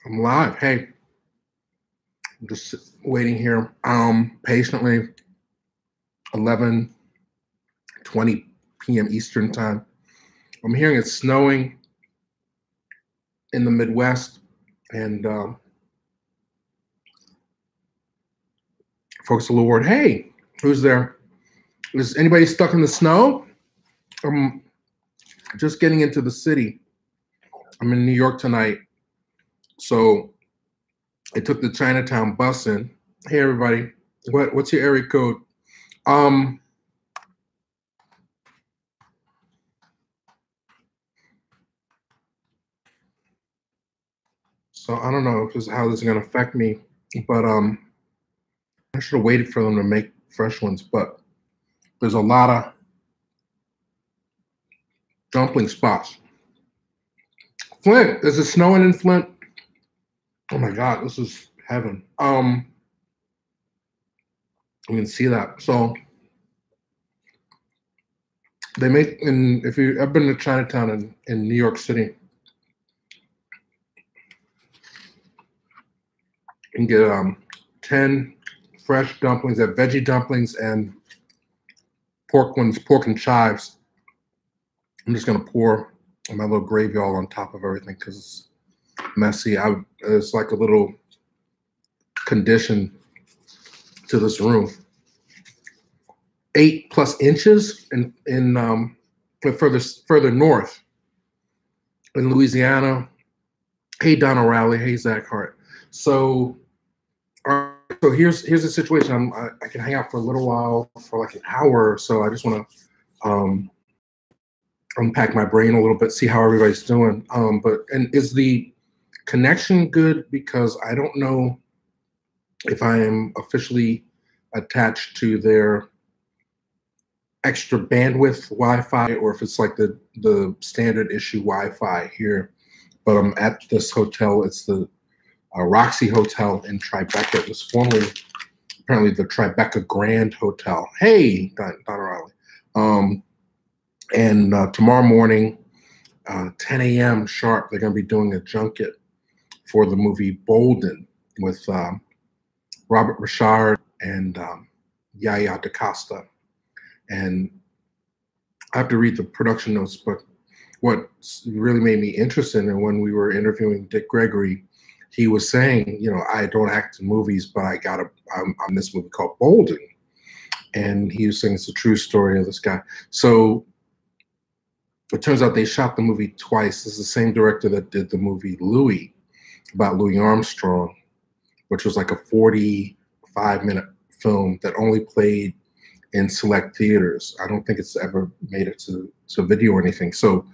I'm live. Hey, I'm just waiting here patiently. 11:20 p.m. Eastern time. I'm hearing it's snowing in the Midwest, and folks of the Lord, hey, who's there? Is anybody stuck in the snow? I'm just getting into the city. I'm in New York tonight, so I took the Chinatown bus in. Hey, everybody, what's your area code? So I don't know how this is going to affect me, but I should have waited for them to make fresh ones. But there's a lot of dumpling spots. Flint, is it snowing in Flint? Oh my God, this is heaven. You can see that. So they make, if you've ever been to Chinatown in New York City, you can get 10 fresh dumplings, that veggie dumplings and pork ones, pork and chives. I'm just gonna pour my little gravy all on top of everything because it's messy. It's like a little condition to this room. 8+ inches in further north in Louisiana. Hey, Donna Rowley. Hey, Zach Hart. So here's the situation. I can hang out for a little while, for like an hour or so. I just want to unpack my brain a little bit, see how everybody's doing. And is the connection good? Because I don't know if I am officially attached to their extra bandwidth Wi-Fi or if it's like the standard issue Wi-Fi here. But I'm at this hotel. It's the Roxy Hotel in Tribeca. It was formerly apparently the Tribeca Grand Hotel. Hey, Donna Riley. And tomorrow morning, 10 a.m. sharp, they're going to be doing a junket for the movie Bolden with Robert Richard and Yaya DaCosta. And I have to read the production notes, but what really made me interested in when we were interviewing Dick Gregory, he was saying, you know, I don't act in movies, but I'm on this movie called Bolden. And he was saying it's a true story of this guy. So it turns out they shot the movie twice. This is the same director that did the movie Louis, about Louis Armstrong, which was like a 45-minute film that only played in select theaters. I don't think it's ever made it to video or anything. So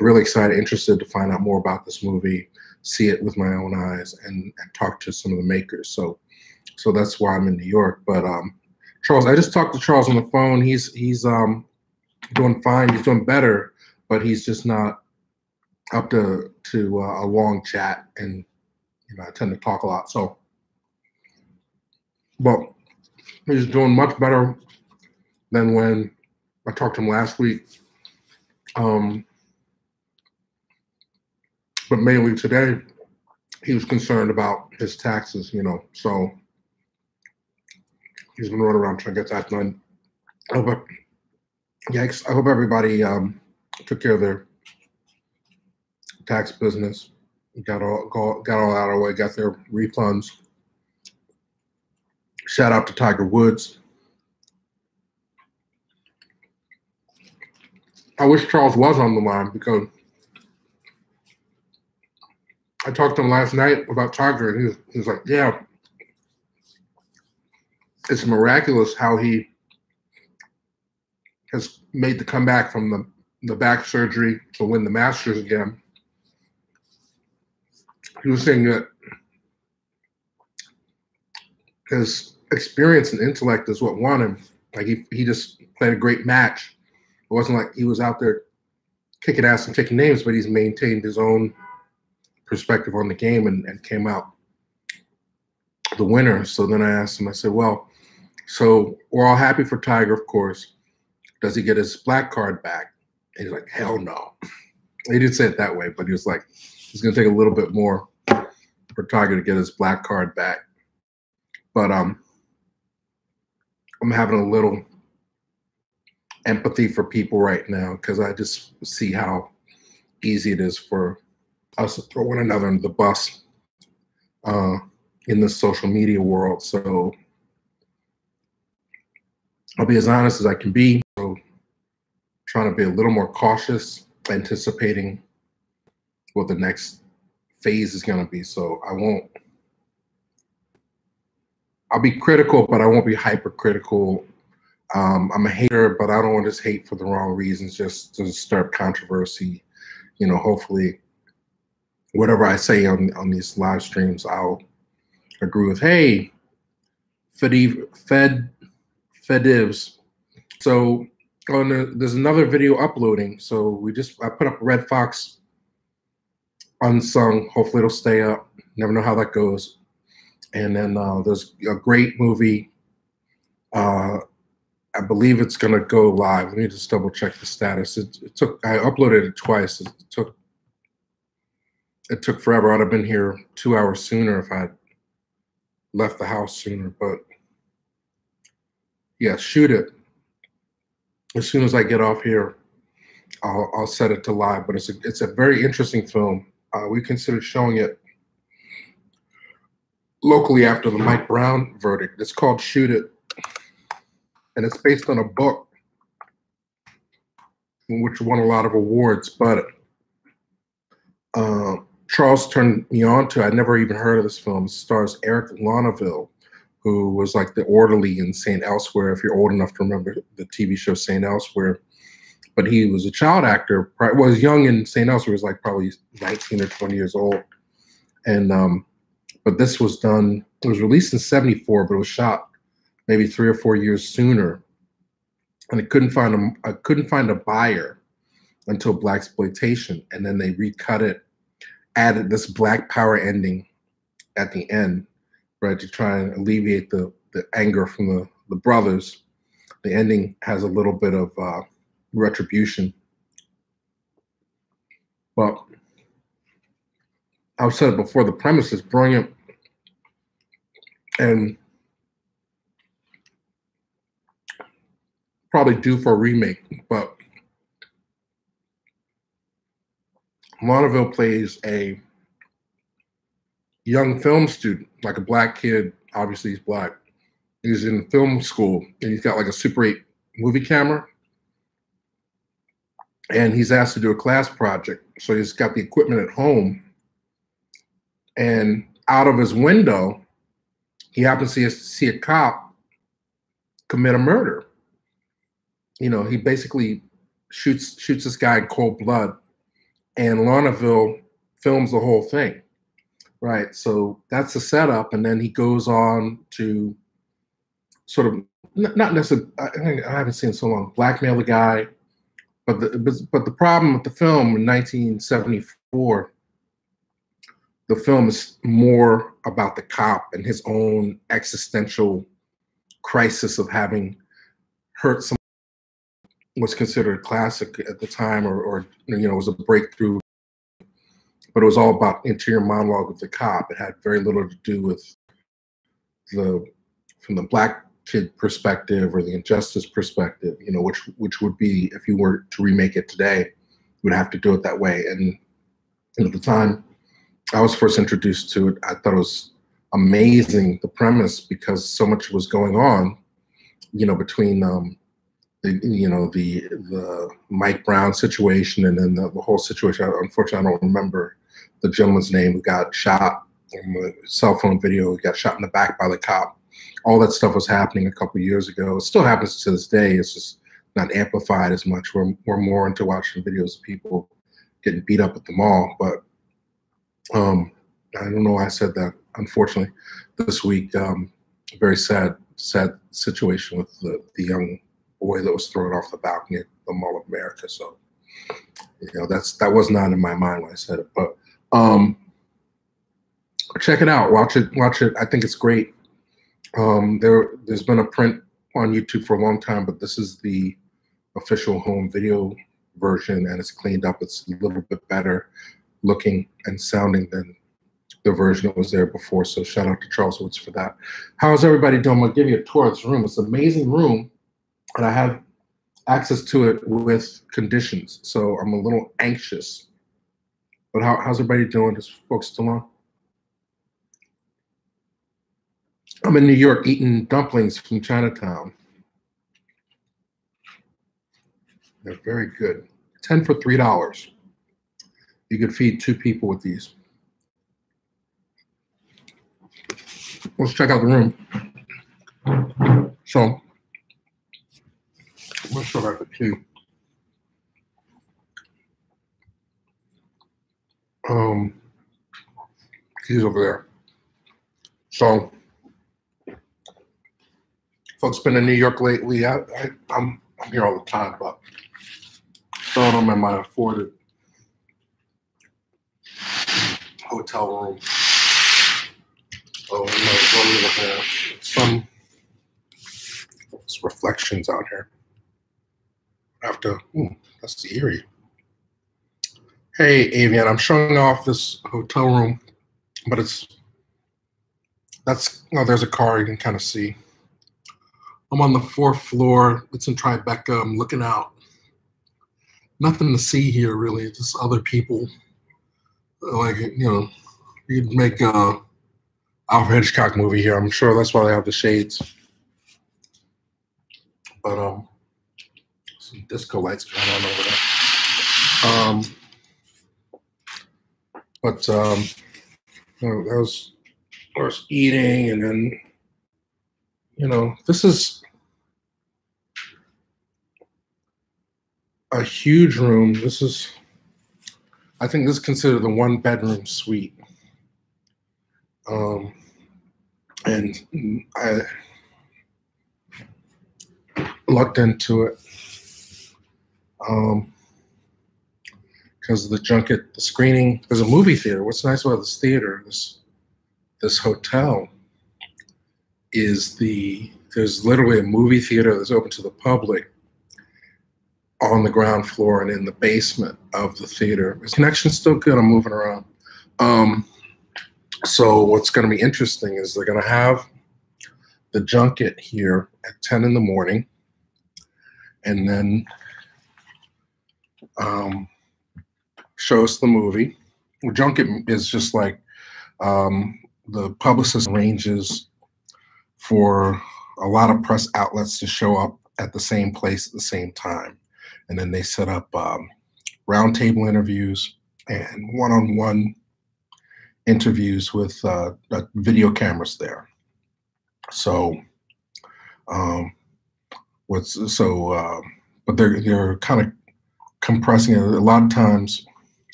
really excited, interested to find out more about this movie, see it with my own eyes, and talk to some of the makers. So that's why I'm in New York. But Charles, I just talked to Charles on the phone. He's doing fine. He's doing better, but he's just not up to a long chat. And you know, I tend to talk a lot. So, but he's doing much better than when I talked to him last week. But mainly today, he was concerned about his taxes, you know. So he's been running around trying to get that done. But yikes! I hope everybody took care of their tax business, got all out of the way, got their refunds. Shout out to Tiger Woods. I wish Charles was on the line because I talked to him last night about Tiger, and he was like, yeah, it's miraculous how he has made the comeback from the back surgery to win the Masters again. He was saying that his experience and intellect is what won him. Like he just played a great match. It wasn't like he was out there kicking ass and taking names, but he's maintained his own perspective on the game and came out the winner. So then I asked him, I said, well, so we're all happy for Tiger, of course. Does he get his black card back? And he's like, hell no. He didn't say it that way, but he was like, he's going to take a little bit more for Tiger to get his black card back. But I'm having a little empathy for people right now because I just see how easy it is for us to throw one another under the bus in the social media world. So I'll be as honest as I can be. So trying to be a little more cautious, anticipating what the next phase is going to be. So I'll be critical, but I won't be hypercritical. I'm a hater, but I don't want to just hate for the wrong reasons, just to stir up controversy. You know, hopefully whatever I say on these live streams, I'll agree with. Hey, Fedivs. So there's another video uploading. So I put up Red Fox Unsung. Hopefully it'll stay up. Never know how that goes. And then there's a great movie. I believe it's gonna go live. Let me just double check the status. I uploaded it twice. It took forever. I'd have been here 2 hours sooner if I'd left the house sooner. But yeah, shoot it. As soon as I get off here, I'll set it to live. But it's a very interesting film. We considered showing it locally after the Mike Brown verdict. It's called Shoot It. And it's based on a book which won a lot of awards, but Charles turned me on to. I'd never even heard of this film. It stars Eric Launaville, who was like the orderly in St. Elsewhere, if you're old enough to remember the TV show St. Elsewhere. But he was a child actor, was young in St. Elsewhere, was like probably 19 or 20 years old. And but this was done, it was released in '74, but it was shot maybe 3 or 4 years sooner, and I couldn't find a buyer until Blaxploitation, and then they recut it, added this Black Power ending at the end, right, to try and alleviate the anger from the brothers. The ending has a little bit of retribution, but I've said it before. The premise is brilliant, and probably due for a remake, but Launaville plays a young film student, like a black kid. Obviously, he's black. He's in film school, and he's got like a Super 8 movie camera, and he's asked to do a class project. So he's got the equipment at home, and out of his window, he happens to see a cop commit a murder. You know, he basically shoots this guy in cold blood, and Launaville films the whole thing, right? So that's the setup, and then he goes on to sort of not necessarily. I haven't seen it so long. Blackmail the guy, but the problem with the film in 1974, the film is more about the cop and his own existential crisis of having hurt someone. Was considered a classic at the time, or you know, was a breakthrough. But it was all about interior monologue with the cop. It had very little to do with from the black kid perspective or the injustice perspective. You know, which would be, if you were to remake it today, you would have to do it that way. And at the time I was first introduced to it, I thought it was amazing, the premise, because so much was going on, you know, between the Mike Brown situation, and then the whole situation. Unfortunately, I don't remember the gentleman's name who got shot in the cell phone video. He got shot in the back by the cop. All that stuff was happening a couple of years ago. It still happens to this day. It's just not amplified as much. We're more into watching videos of people getting beat up at the mall. But I don't know why I said that. Unfortunately, this week, very sad situation with the young boy that was thrown off the balcony at the Mall of America. So, you know, that was not in my mind when I said it. But check it out. Watch it. I think it's great. There's been a print on YouTube for a long time, but this is the official home video version, and it's cleaned up. It's a little bit better looking and sounding than the version that was there before. So shout out to Charles Woods for that. How's everybody doing? I'm gonna give you a tour of this room. It's an amazing room, and I have access to it with conditions. So I'm a little anxious. But how's everybody doing? Is folks still on? I'm in New York eating dumplings from Chinatown. They're very good. 10 for $3. You could feed 2 people with these. Let's check out the room. So, I'm gonna show out the key. Keys over there. So, folks been in New York lately. I'm here all the time, but seldom am I afforded hotel room. Oh, no, what are we looking at? Some reflections out here. That's eerie. Hey, Avian, I'm showing off this hotel room, but there's a car you can kind of see. I'm on the 4th floor. It's in Tribeca. I'm looking out. Nothing to see here, really. Just other people. Like, you'd make a Alfred Hitchcock movie here. I'm sure that's why they have the shades. But some disco lights going on over there. I was eating, and then, this is a huge room. I think this is considered the 1-bedroom suite. And I looked into it because the junket, the screening, there's a movie theater. What's nice about this theater, this hotel, is there's literally a movie theater that's open to the public on the ground floor and in the basement of the theater. His connection's still good. I'm moving around. So what's going to be interesting is they're going to have the junket here at 10 in the morning, and then show us the movie. The junket is just like the publicist arranges for a lot of press outlets to show up at the same place at the same time. And then they set up roundtable interviews and one-on-one interviews with video cameras there. So, but they're kind of compressing it. A lot of times,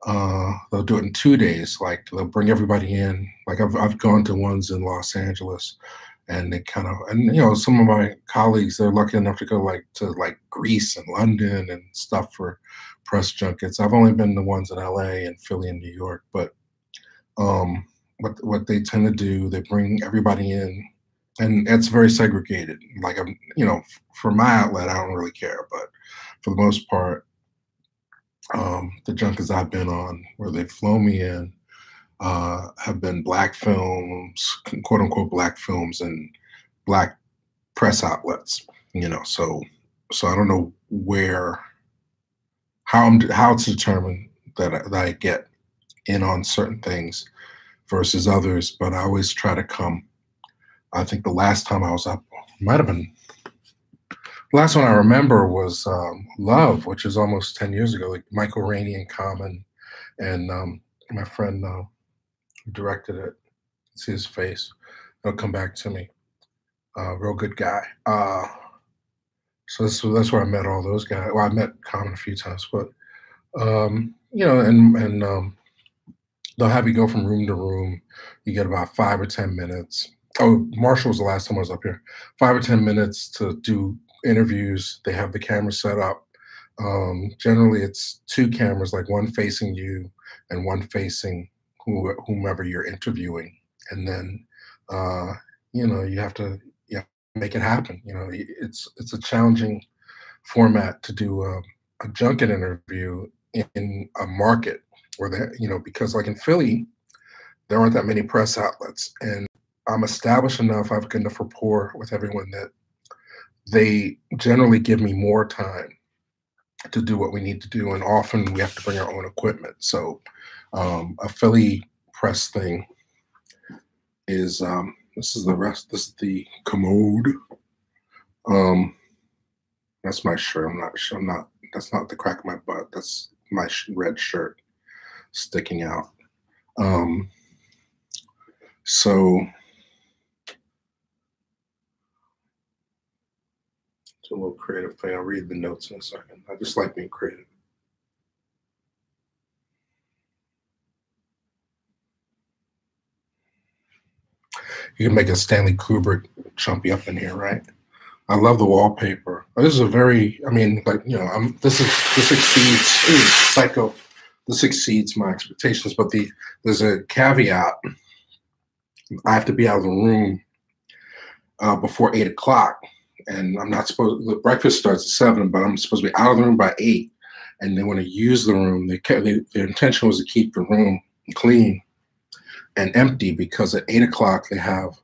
they'll do it in 2 days. Like they'll bring everybody in. Like I've gone to ones in Los Angeles, and they kind of, some of my colleagues, they're lucky enough to go to Greece and London and stuff for press junkets. I've only been to ones in LA and Philly and New York, but what they tend to do, they bring everybody in, and it's very segregated. Like for my outlet, I don't really care, but for the most part, the junkets I've been on where they've flown me in have been black films, quote unquote black films, and black press outlets. So I don't know how it's determined that I get in on certain things versus others, but I always try to come. I think the last time I was up might have been. The last one I remember was Love, which is almost 10 years ago. Like Michael Rainey and Common, and my friend who directed it. See his face. He'll come back to me. Real good guy. So that's where I met all those guys. Well, I met Common a few times, but and they'll have you go from room to room. You get about 5 or 10 minutes. Oh, Marshall was the last time I was up here. 5 or 10 minutes to do interviews. They have the camera set up. Generally, it's 2 cameras, like one facing you and one facing whomever you're interviewing. And then, you have to make it happen. It's a challenging format to do a junket interview in a market where because like in Philly, there aren't that many press outlets, and I'm established enough, I've got enough rapport with everyone that they generally give me more time to do what we need to do, and often we have to bring our own equipment. So a Philly press thing is this is the commode. That's my shirt. I'm not. That's not the crack of my butt. That's my red shirt sticking out. So it's a little creative thing. I'll read the notes in a second. I just like being creative. You can make a Stanley Kubrick chumpy up in here, right? I love the wallpaper. This is a very, I mean, like, you know, this exceeds Psycho. This exceeds my expectations, but there's a caveat. I have to be out of the room before 8 o'clock, and I'm not supposed. The breakfast starts at 7, but I'm supposed to be out of the room by 8. And they want to use the room. Their intention was to keep the room clean and empty because at 8 o'clock they have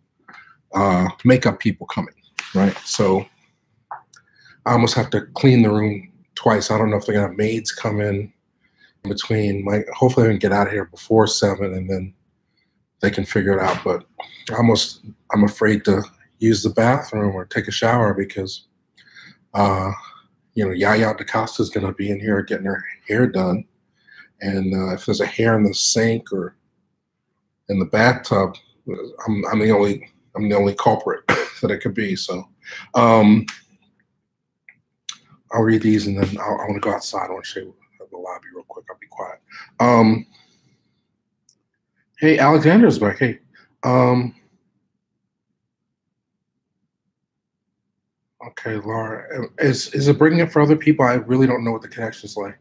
makeup people coming, right? So I almost have to clean the room twice. I don't know if they're gonna have maids come in between. Hopefully, I can get out of here before 7, and then they can figure it out. But I'm afraid to use the bathroom or take a shower because, you know, Yaya DaCosta is going to be in here getting her hair done, and if there's a hair in the sink or in the bathtub, I'm the only culprit that it could be. So I'll read these, and then I want to go outside. I want to show you the lobby real quick. I'll be quiet. Hey, Alexander's back. Hey. Okay, Laura, is it bringing it for other people? I really don't know what the connection's like.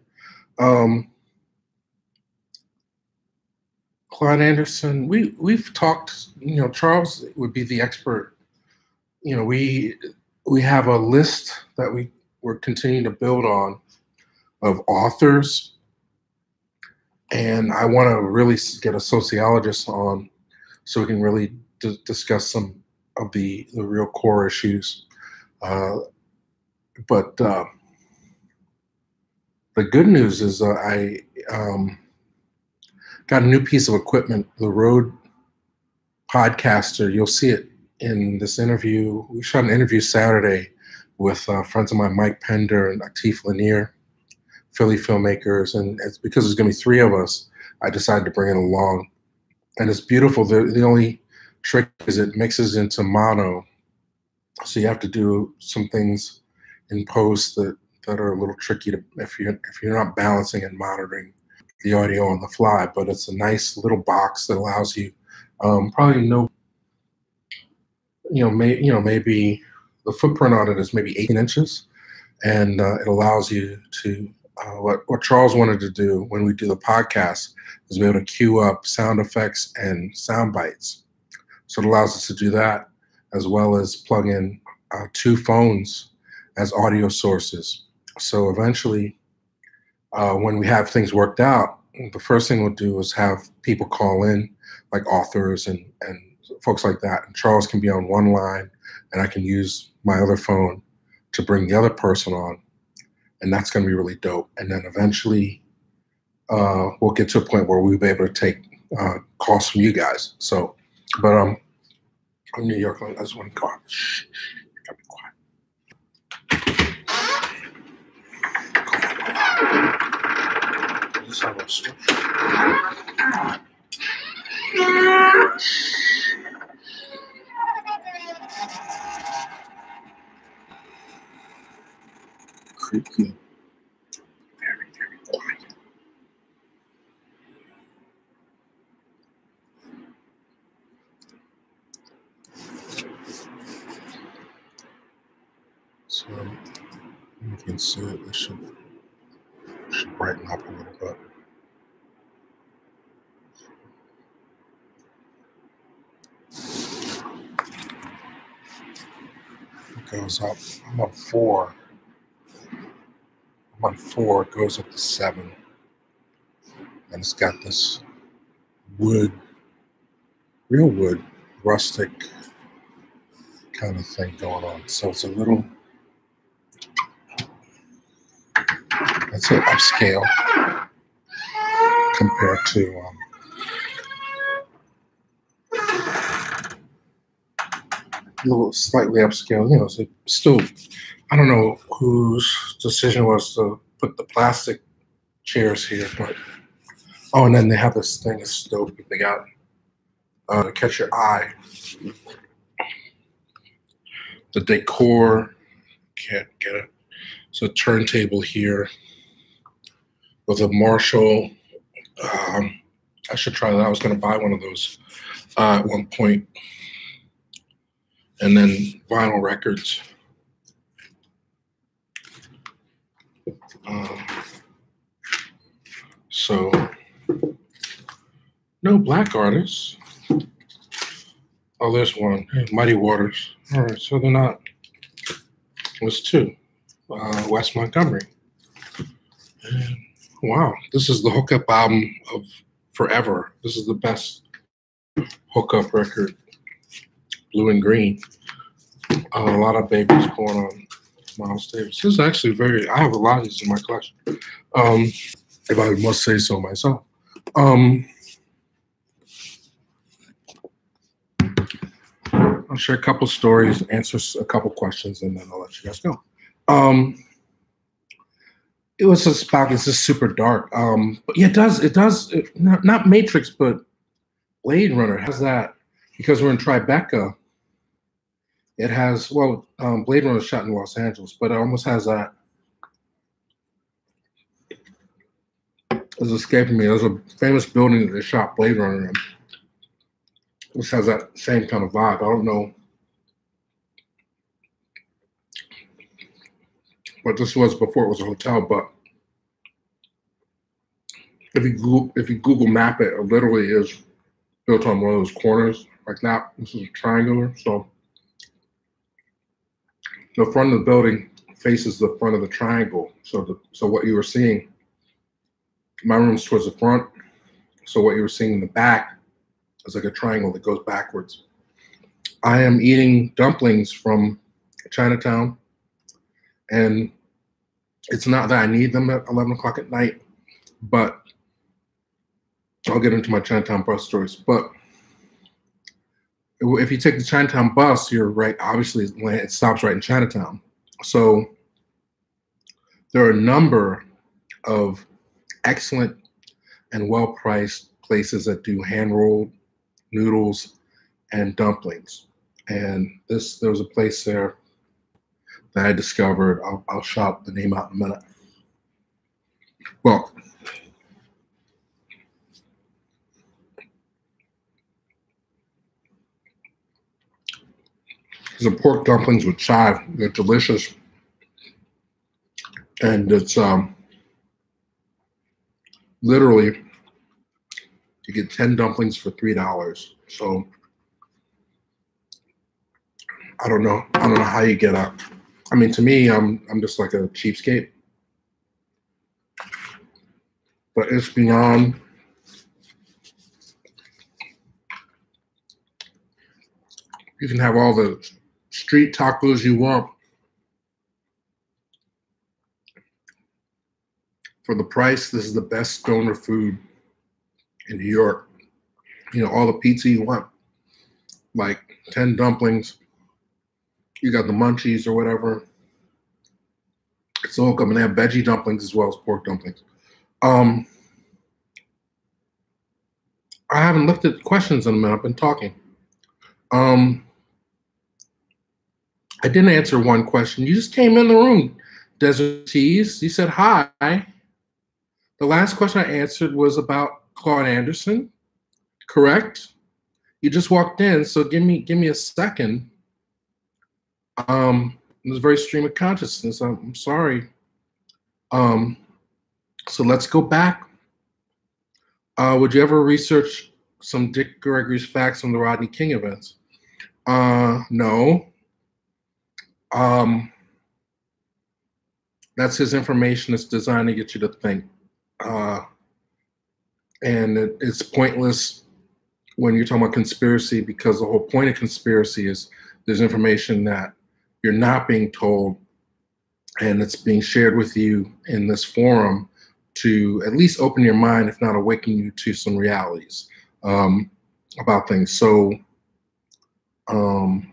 Clyde Anderson, we've talked. You know, Charles would be the expert. You know, we have a list that we're continuing to build on of authors, and I want to really get a sociologist on so we can really discuss some of the real core issues. But the good news is I got a new piece of equipment, the Rode Podcaster. You'll see it in this interview. We shot an interview Saturday with friends of mine, Mike Pender and Atif Lanier, Philly filmmakers. And it's because there's going to be 3 of us, I decided to bring it along. And it's beautiful. The only trick is it mixes into mono. So you have to do some things in post that are a little tricky to if you're not balancing and monitoring the audio on the fly. But it's a nice little box that allows you probably maybe the footprint on it is maybe 18 inches, and it allows you to what Charles wanted to do when we do the podcast is be able to queue up sound effects and sound bites. So it allows us to do that, as well as plug in 2 phones as audio sources. So eventually, when we have things worked out, the first thing we'll do is have people call in, like authors and folks like that. And Charles can be on one line, and I can use my other phone to bring the other person on. And that's going to be really dope. And then eventually, we'll get to a point where we'll be able to take calls from you guys. So, but I'm New York. I just want to go out. Shh, gotta be quiet. Just have a switch. Creaky. Very, very quiet. So you can see it. It should brighten up a little bit. It goes up. I'm on 4. I'm on 4. It goes up to 7, and it's got this wood real wood, rustic kind of thing going on. So it's a little, that's an upscale compared to a little slightly upscale. You know, so still, I don't know whose decision was to put the plastic chairs here, but oh, and then they have this thing, this stove they got to catch your eye. The decor, can't get it. It's a turntable here with a Marshall. I should try that. I was going to buy one of those at one point. And then vinyl records. So no black artists. Oh, there's one. Mighty Waters. All right, so they're not. There's two. West Montgomery. And wow, this is the hookup album of forever. This is the best hookup record. Blue and green. A lot of babies going on Miles Davis. This is actually very, I have a lot of these in my collection. If I must say so myself. I'll share a couple stories, answer a couple questions, and then I'll let you guys go. It was just about, it's just super dark. But yeah, it does, not Matrix, but Blade Runner has that, because we're in Tribeca. It has, well, Blade Runner was shot in Los Angeles, but it almost has that. It's escaping me. There's a famous building that they shot Blade Runner in, which has that same kind of vibe. I don't know what this was before it was a hotel, but if you Google map it, it literally is built on one of those corners like that. This is triangular, so the front of the building faces the front of the triangle. So what you were seeing, my room's towards the front. So what you were seeing in the back is like a triangle that goes backwards. I am eating dumplings from Chinatown, and it's not that I need them at 11 o'clock at night, but I'll get into my Chinatown bus stories. But if you take the Chinatown bus, you're right, obviously it stops right in Chinatown. So there are a number of excellent and well-priced places that do hand-rolled noodles and dumplings. And there was a place there that I discovered. I'll shout the name out in a minute. Well, these are pork dumplings with chive. They're delicious. And it's literally, you get 10 dumplings for $3. So I don't know how you get up. I mean, to me, I'm just like a cheapskate. But it's beyond. You can have all the street tacos you want for the price. This is the best stoner food in New York. You know, all the pizza you want, like 10 dumplings. You got the munchies or whatever. It's all coming. They have veggie dumplings as well as pork dumplings. I haven't looked at questions in a minute. I've been talking. I didn't answer one question. You just came in the room, Desert Tease. You said hi. The last question I answered was about Claude Anderson, correct? You just walked in, so give me a second. It was very stream of consciousness. I'm sorry. So let's go back. Would you ever research some Dick Gregory's facts on the Rodney King events? No. That's his information. It's designed to get you to think. And it's pointless when you're talking about conspiracy, because the whole point of conspiracy is there's information that you're not being told, and it's being shared with you in this forum to at least open your mind, if not awaken you to some realities about things. So, and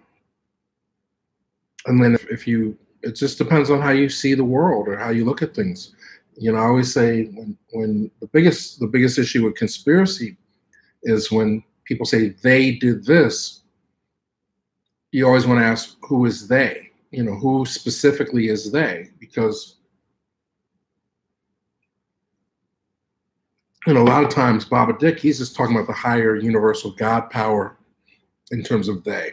then if you, it just depends on how you see the world or how you look at things. You know, I always say when the biggest issue with conspiracy is when people say they did this, you always want to ask, who is they? You know, who specifically is they? Because, you know, a lot of times Baba Dick, he's just talking about the higher universal God power in terms of they.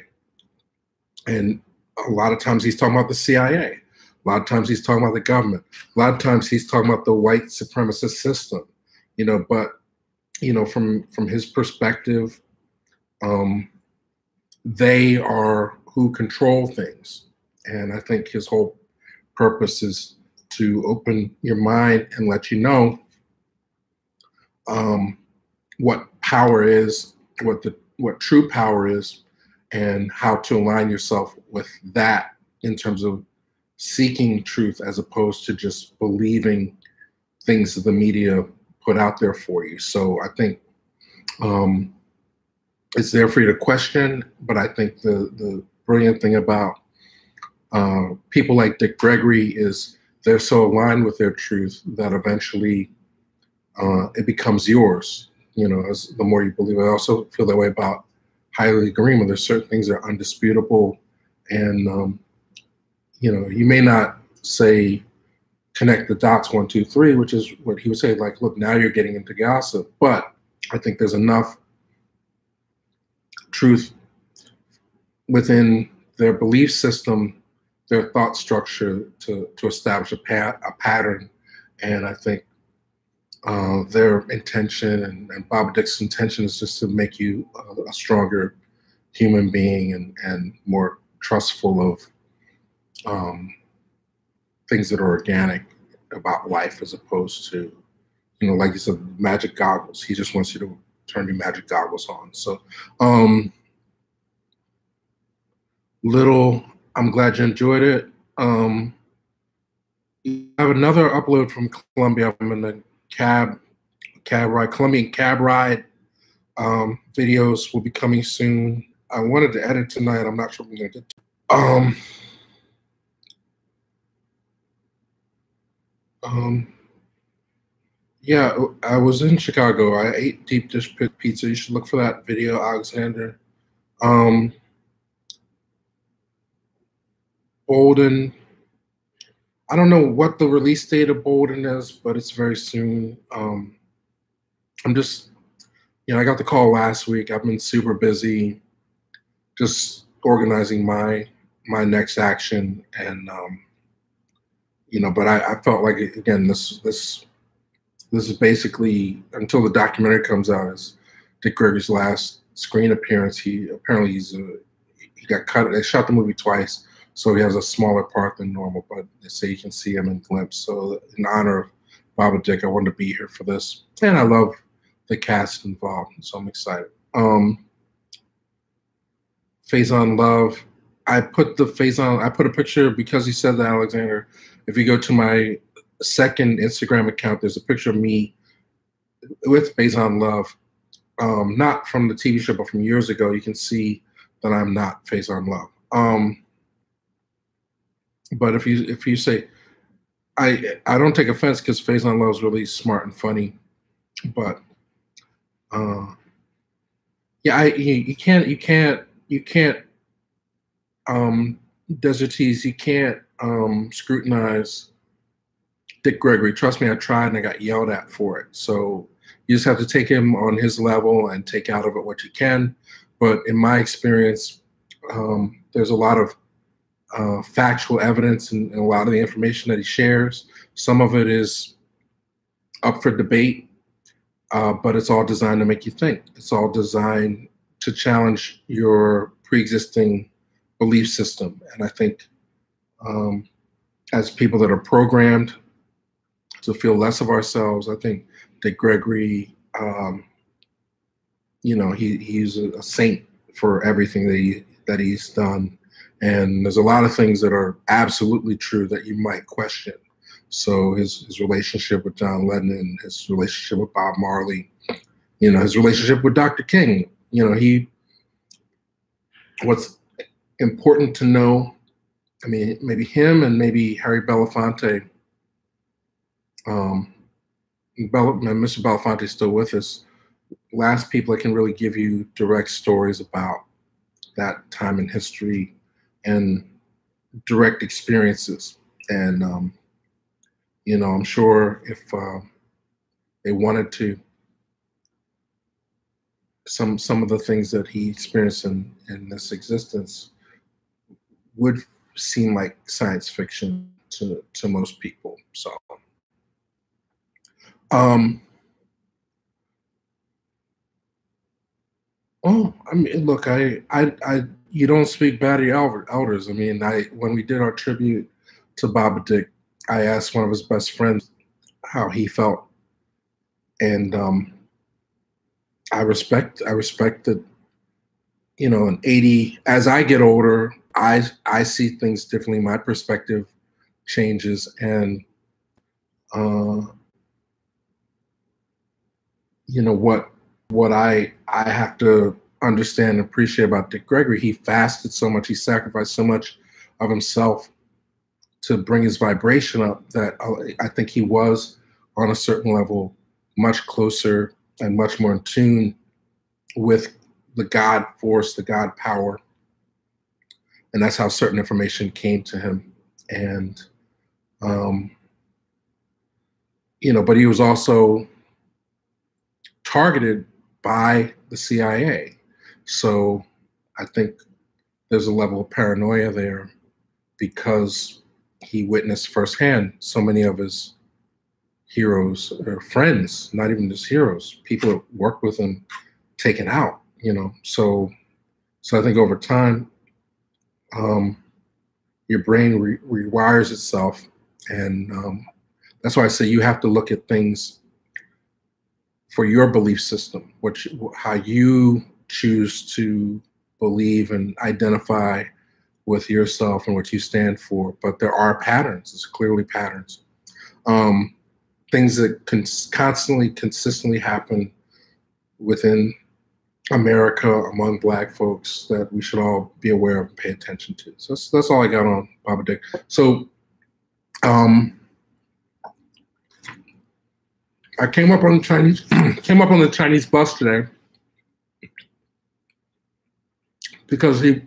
And a lot of times he's talking about the CIA. A lot of times he's talking about the government. A lot of times he's talking about the white supremacist system. You know, but you know, from his perspective, they are who control things. And I think his whole purpose is to open your mind and let you know what power is, what true power is, and how to align yourself with that in terms of seeking truth as opposed to just believing things that the media put out there for you. So I think it's there for you to question, but I think the brilliant thing about people like Dick Gregory is they're so aligned with their truth that eventually it becomes yours. You know, as the more you believe it. I also feel that way about Haile Gerima. There's certain things that are undisputable, and you know, you may not say connect the dots 1, 2, 3, which is what he would say. Like, look, now you're getting into gossip, but I think there's enough truth within their belief system, their thought structure to establish a pattern, and I think their intention and Bob Dick's intention is just to make you a stronger human being and more trustful of things that are organic about life, as opposed to, you know, like you said, magic goggles. He just wants you to turn your magic goggles on. So, I'm glad you enjoyed it. I have another upload from Colombia. I'm in the cab ride, Colombian cab ride. Videos will be coming soon. I wanted to edit tonight. I'm not sure if I'm going to get to. Yeah, I was in Chicago. I ate deep dish pizza. You should look for that video, Alexander. Bolden. I don't know what the release date of Bolden is, but it's very soon. I'm just, you know, I got the call last week. I've been super busy, just organizing my next action, and you know, but I felt like, again, this is basically, until the documentary comes out, is Dick Gregory's last screen appearance. He got cut. They shot the movie twice, so he has a smaller part than normal, but they say you can see him in glimpse. So in honor of Baba Dick, I wanted to be here for this, and I love the cast involved, so I'm excited. Faison Love. I put a picture because he said that, Alexander. If you go to my second Instagram account, there's a picture of me with Faison Love, not from the TV show, but from years ago. You can see that I'm not Faison Love. But if you say, I don't take offense, because Faison Love is really smart and funny, but yeah, you can't Desert Tease, you can't scrutinize Dick Gregory. Trust me, I tried and I got yelled at for it. So you just have to take him on his level and take out of it what you can. But in my experience, there's a lot of factual evidence and a lot of the information that he shares. Some of it is up for debate, but it's all designed to make you think. It's all designed to challenge your pre-existing belief system. And I think as people that are programmed to feel less of ourselves, I think Dick Gregory he's a saint for everything that he's done. And there's a lot of things that are absolutely true that you might question. So his relationship with John Lennon, his relationship with Bob Marley, his relationship with Dr. King. What's important to know, I mean, maybe him and maybe Harry Belafonte. Mr. Belafonte is still with us. Last people that can really give you direct stories about that time in history and direct experiences. And, I'm sure if they wanted to, some of the things that he experienced in this existence would seem like science fiction to most people. So, oh, I mean, look, you don't speak bad of your elders. I mean, when we did our tribute to Baba Dick, I asked one of his best friends how he felt, and I respect that. In 80, as I get older, I see things differently. My perspective changes, and what I have to understand and appreciate about Dick Gregory, he fasted so much, he sacrificed so much of himself to bring his vibration up, that I think he was on a certain level much closer and much more in tune with the God force, the God power. And that's how certain information came to him. And, but he was also targeted by the CIA. So I think there's a level of paranoia there, because he witnessed firsthand so many of his heroes or friends, not even just heroes, people that worked with him, taken out, So I think over time, your brain rewires itself. And that's why I say you have to look at things for your belief system, how you choose to believe and identify with yourself and what you stand for. But there are patterns. There's clearly patterns. Things that consistently happen within America among Black folks that we should all be aware of and pay attention to. So that's all I got on Baba Dick. So I came up on the Chinese bus today because it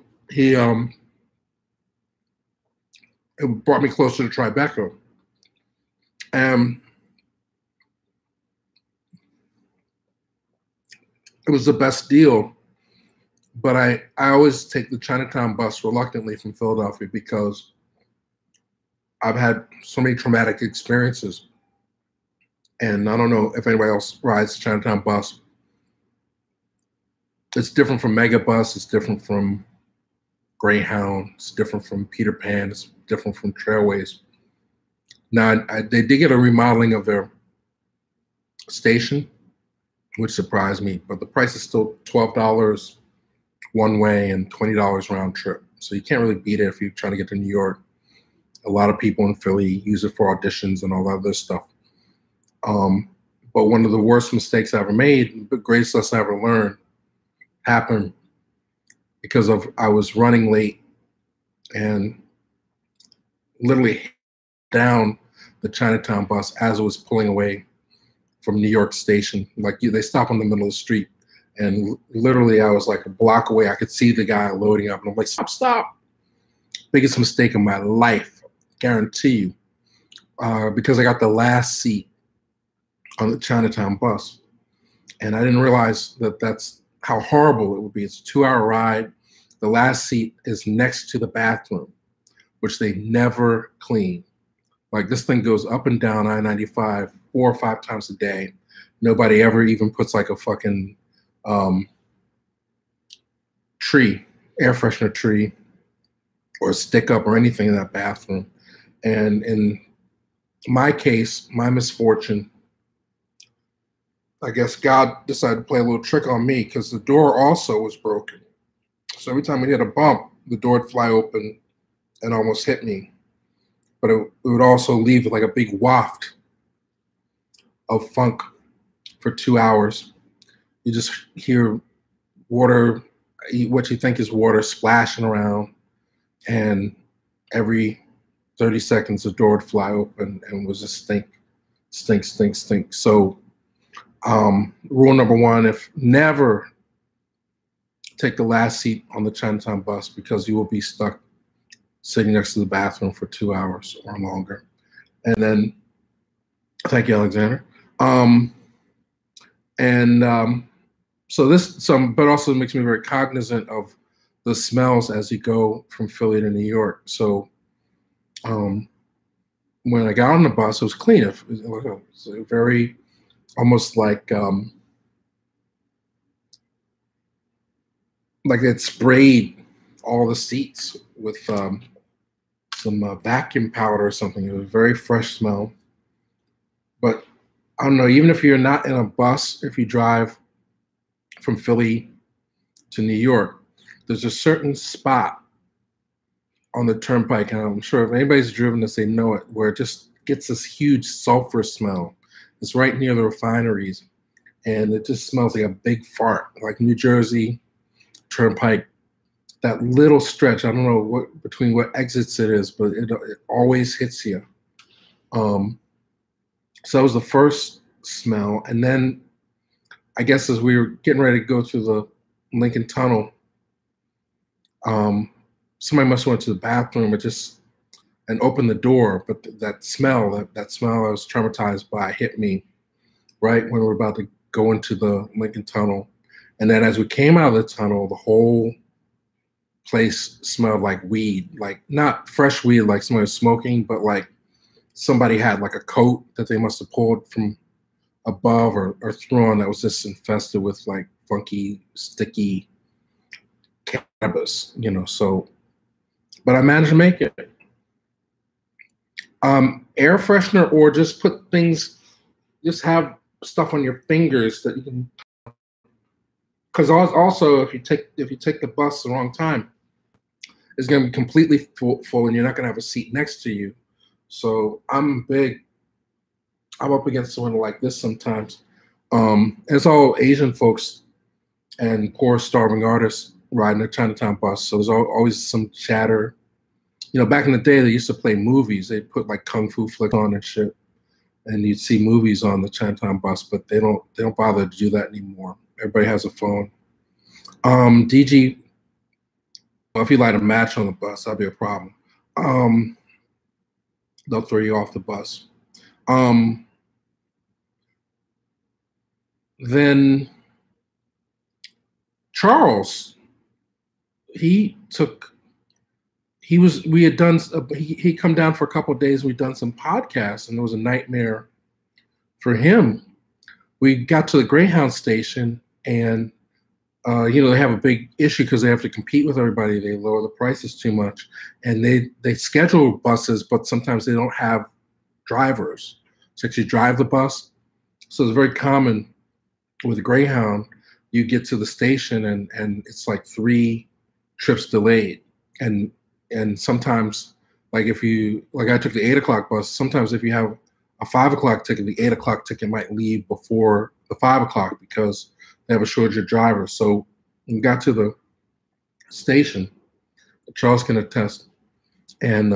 brought me closer to Tribeca. And it was the best deal, but I always take the Chinatown bus reluctantly from Philadelphia, because I've had so many traumatic experiences. And I don't know if anybody else rides the Chinatown bus. It's different from Megabus. It's different from Greyhound. It's different from Peter Pan. It's different from Trailways. Now, they did get a remodeling of their station, which surprised me, but the price is still $12 one way and $20 round trip. So you can't really beat it if you're trying to get to New York. A lot of people in Philly use it for auditions and all that other stuff. But one of the worst mistakes I ever made, the greatest lesson I ever learned, happened because I was running late and literally down the Chinatown bus as it was pulling away from New York Station. Like, they stop in the middle of the street, and literally I was like a block away. I could see the guy loading up, and I'm like, stop. Biggest mistake of my life, guarantee you, because I got the last seat on the Chinatown bus. And I didn't realize that that's how horrible it would be. It's a 2-hour ride. The last seat is next to the bathroom, which they never clean. Like, this thing goes up and down I-95 4 or 5 times a day. Nobody ever even puts like a fucking air freshener tree, or a stick up or anything in that bathroom. And in my case, my misfortune, I guess God decided to play a little trick on me because the door also was broken. So every time we hit a bump, the door would fly open and almost hit me. But it would also leave like a big waft of funk for 2 hours. You just hear water, what you think is water, splashing around, and every 30 seconds the door would fly open and was just stink, stink, stink, stink. So rule number one, if never take the last seat on the Chinatown bus because you will be stuck sitting next to the bathroom for 2 hours or longer. And then, thank you, Alexander. So this, but also makes me very cognizant of the smells as you go from Philly to New York. So when I got on the bus, it was clean. It was very, almost like it sprayed all the seats with some vacuum powder or something. It was a very fresh smell. But I don't know, even if you're not in a bus, if you drive from Philly to New York, there's a certain spot on the turnpike, and I'm sure if anybody's driven this, they know it, where it just gets this huge sulfur smell. It's right near the refineries, and it just smells like a big fart, like New Jersey Turnpike. That little stretch, I don't know between what exits it is, but it always hits you. So that was the first smell. And then I guess as we were getting ready to go through the Lincoln Tunnel, somebody must have went to the bathroom and opened the door. But that smell I was traumatized by hit me right when we were about to go into the Lincoln Tunnel. And then as we came out of the tunnel, the whole place smelled like weed, like not fresh weed, like somebody was smoking, but like somebody had like a coat that they must have pulled from above or thrown that was just infested with like funky, sticky cannabis, so, but I managed to make it. Air freshener, or just have stuff on your fingers that you can, because also if you take the bus the wrong time, it's going to be completely full and you're not going to have a seat next to you. So I'm up against someone like this sometimes. It's all Asian folks and poor starving artists riding a Chinatown bus. So there's always some chatter. Back in the day, they used to play movies. They put like kung fu flicks on and shit, and you'd see movies on the Chinatown bus. But they don't bother to do that anymore. Everybody has a phone. DG, well, if you light a match on the bus, that'd be a problem. They'll throw you off the bus. Then Charles, he come down for a couple of days. We'd done some podcasts, and it was a nightmare for him. We got to the Greyhound station, and they have a big issue because they have to compete with everybody. They lower the prices too much, and they schedule buses, but sometimes they don't have drivers to actually drive the bus. So it's very common with Greyhound. You get to the station and it's like 3 trips delayed, and sometimes I took the 8 o'clock bus. Sometimes if you have a 5 o'clock ticket, the 8 o'clock ticket might leave before the 5 o'clock because they have a shortage of drivers. So we got to the station. Charles can attest, and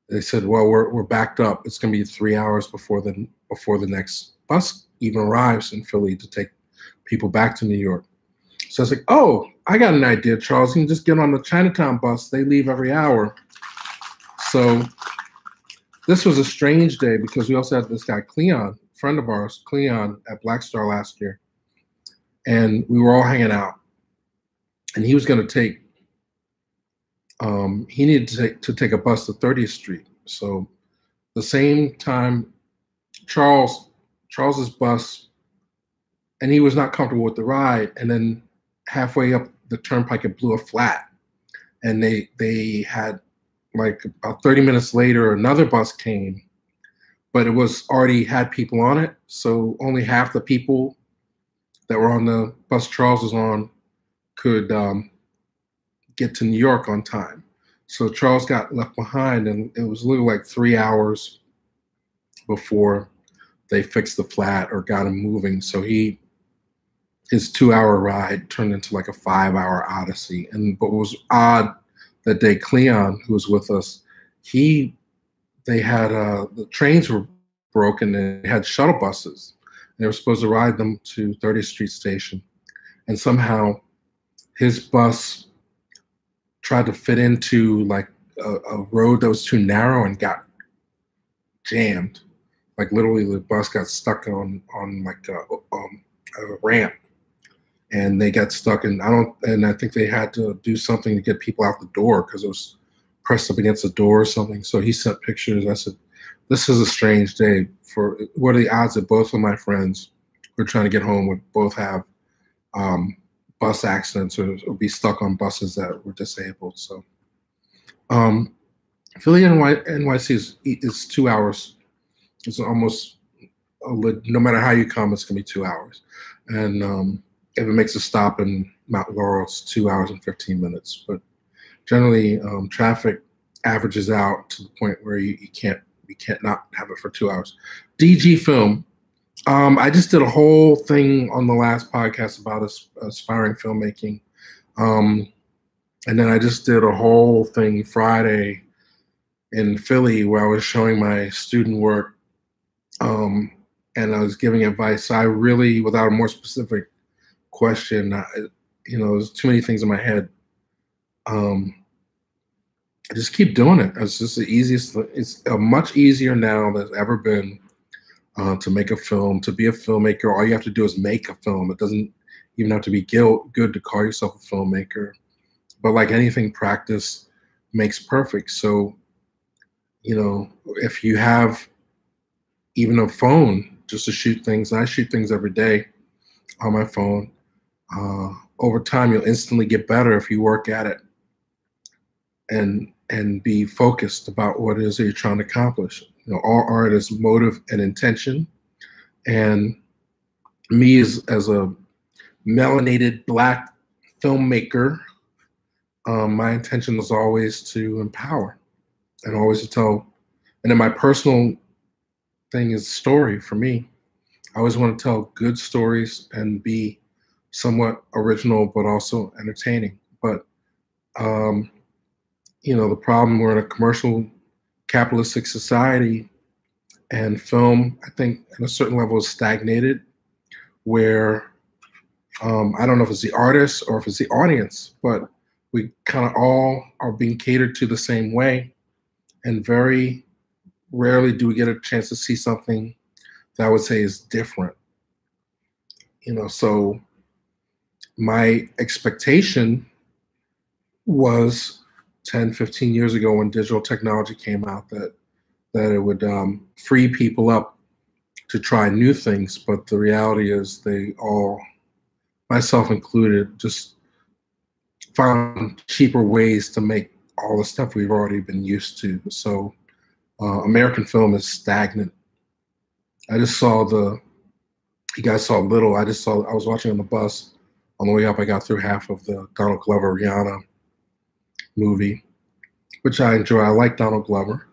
they said, "Well, we're backed up. It's going to be 3 hours before the next bus even arrives in Philly to take people back to New York." So I was like, "Oh, I got an idea, Charles. You can just get on the Chinatown bus. They leave every hour." So this was a strange day because we also had this guy, Cleon, friend of ours, Cleon, at Black Star last year. And we were all hanging out. And he was going to take, he needed to take a bus to 30th Street. So the same time, Charles's bus, and he was not comfortable with the ride. And then halfway up the turnpike, it blew a flat. And they had, like, about 30 minutes later, another bus came, but it was already had people on it. So only half the people that were on the bus Charles was on could get to New York on time. So Charles got left behind, and it was literally like 3 hours before they fixed the flat or got him moving. So his 2-hour ride turned into like a 5-hour odyssey. And what was odd that day, Cleon, who was with us, they had the trains were broken, and they had shuttle buses. And they were supposed to ride them to 30th Street Station. And somehow his bus tried to fit into like a road that was too narrow and got jammed. Like literally the bus got stuck on like a ramp, and they got stuck, and I think they had to do something to get people out the door because it was pressed up against the door or something. So he sent pictures. I said, this is a strange day. What are the odds that both of my friends who are trying to get home would both have bus accidents or be stuck on buses that were disabled? So Philly NYC is 2 hours. It's almost, no matter how you come, it's going to be 2 hours. And if it makes a stop in Mount Laurel, it's 2 hours and 15 minutes. But generally, traffic averages out to the point where you can't not have it for 2 hours. DG Film. I just did a whole thing on the last podcast about aspiring filmmaking. And then I just did a whole thing Friday in Philly where I was showing my student work, and I was giving advice. So I really, without a more specific question, there's too many things in my head. I just keep doing it. It's just the easiest. It's much easier now than it's ever been to make a film, to be a filmmaker. All you have to do is make a film. It doesn't even have to be good to call yourself a filmmaker. But like anything, practice makes perfect. So, if you have even a phone just to shoot things, and I shoot things every day on my phone, over time you'll instantly get better if you work at it and be focused about what it is that you're trying to accomplish. All art is motive and intention. And me as a melanated Black filmmaker, my intention is always to empower and always to tell. And then my personal thing is story for me. I always want to tell good stories and be somewhat original, but also entertaining. But, the problem, we're in a commercial capitalistic society, and film, I think, at a certain level is stagnated, where I don't know if it's the artist or if it's the audience, but we kind of all are being catered to the same way, and very rarely do we get a chance to see something that I would say is different. So my expectation was 10, 15 years ago when digital technology came out that it would free people up to try new things. But the reality is they all, myself included, just found cheaper ways to make all the stuff we've already been used to. So American film is stagnant. I just saw you guys saw Little. I was watching on the bus. On the way up, I got through half of the Donald Glover Rihanna movie, which I enjoy. I like Donald Glover.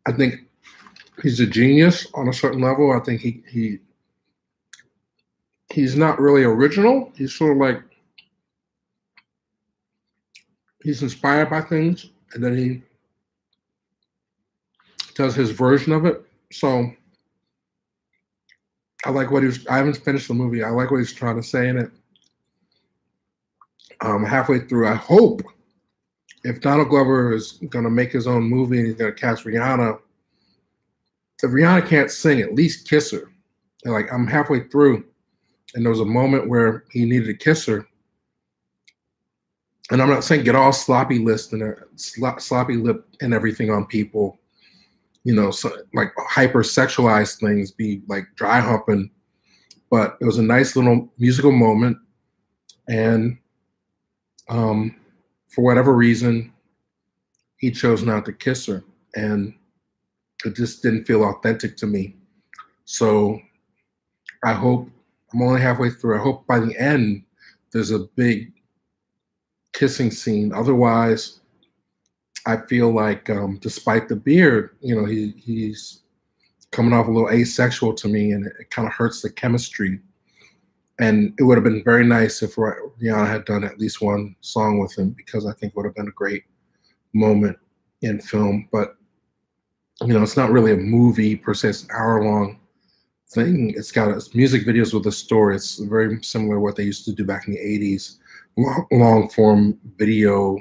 I think he's a genius on a certain level. I think he's not really original. He's sort of like, he's inspired by things, and then he does his version of it. So I like I haven't finished the movie. I like what he's trying to say in it. Halfway through, I hope, if Donald Glover is going to make his own movie and he's going to cast Rihanna, if Rihanna can't sing, at least kiss her. And like, I'm halfway through, and there was a moment where he needed to kiss her. And I'm not saying get all sloppy lip and everything on people, so like hyper-sexualized things, be like dry humping. But it was a nice little musical moment. And for whatever reason, he chose not to kiss her. And It just didn't feel authentic to me. So I hope, I'm only halfway through. I hope by the end there's a big kissing scene. Otherwise, I feel like, despite the beard, he's coming off a little asexual to me, and it kind of hurts the chemistry. And it would have been very nice if Rihanna had done at least one song with him, because I think it would have been a great moment in film. But it's not really a movie per se; it's an hour-long thing. It's got music videos with a story. It's very similar to what they used to do back in the '80s, long-form video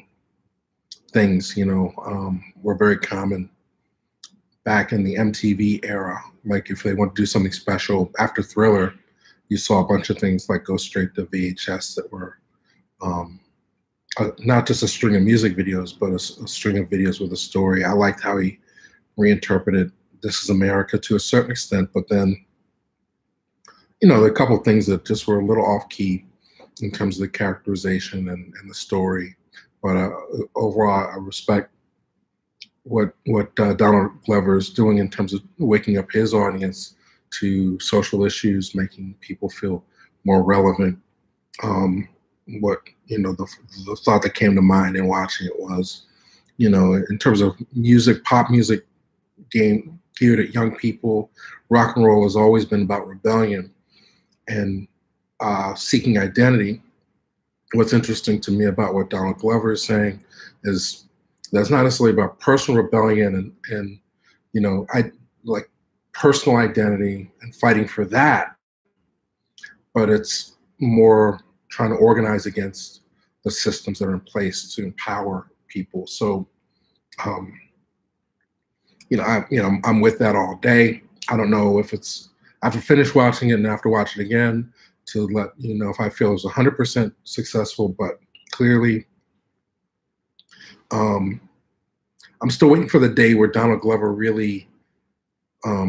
things. Were very common back in the MTV era. Like if they want to do something special after Thriller, you saw a bunch of things like go straight to VHS that were not just a string of music videos, but a string of videos with a story. I liked how he reinterpreted This Is America to a certain extent, but then, there are a couple of things that just were a little off key in terms of the characterization and the story. But overall, I respect what Donald Glover is doing in terms of waking up his audience to social issues, making people feel more relevant. The thought that came to mind in watching it was, in terms of music, pop music geared at young people, rock and roll has always been about rebellion and seeking identity. What's interesting to me about what Donald Glover is saying is that's not necessarily about personal rebellion and I like personal identity and fighting for that, but it's more trying to organize against the systems that are in place to empower people. So, I'm with that all day. I don't know if it's after finish watching it and after watching it again to let you know if I feel it was 100% successful, but clearly, I'm still waiting for the day where Donald Glover really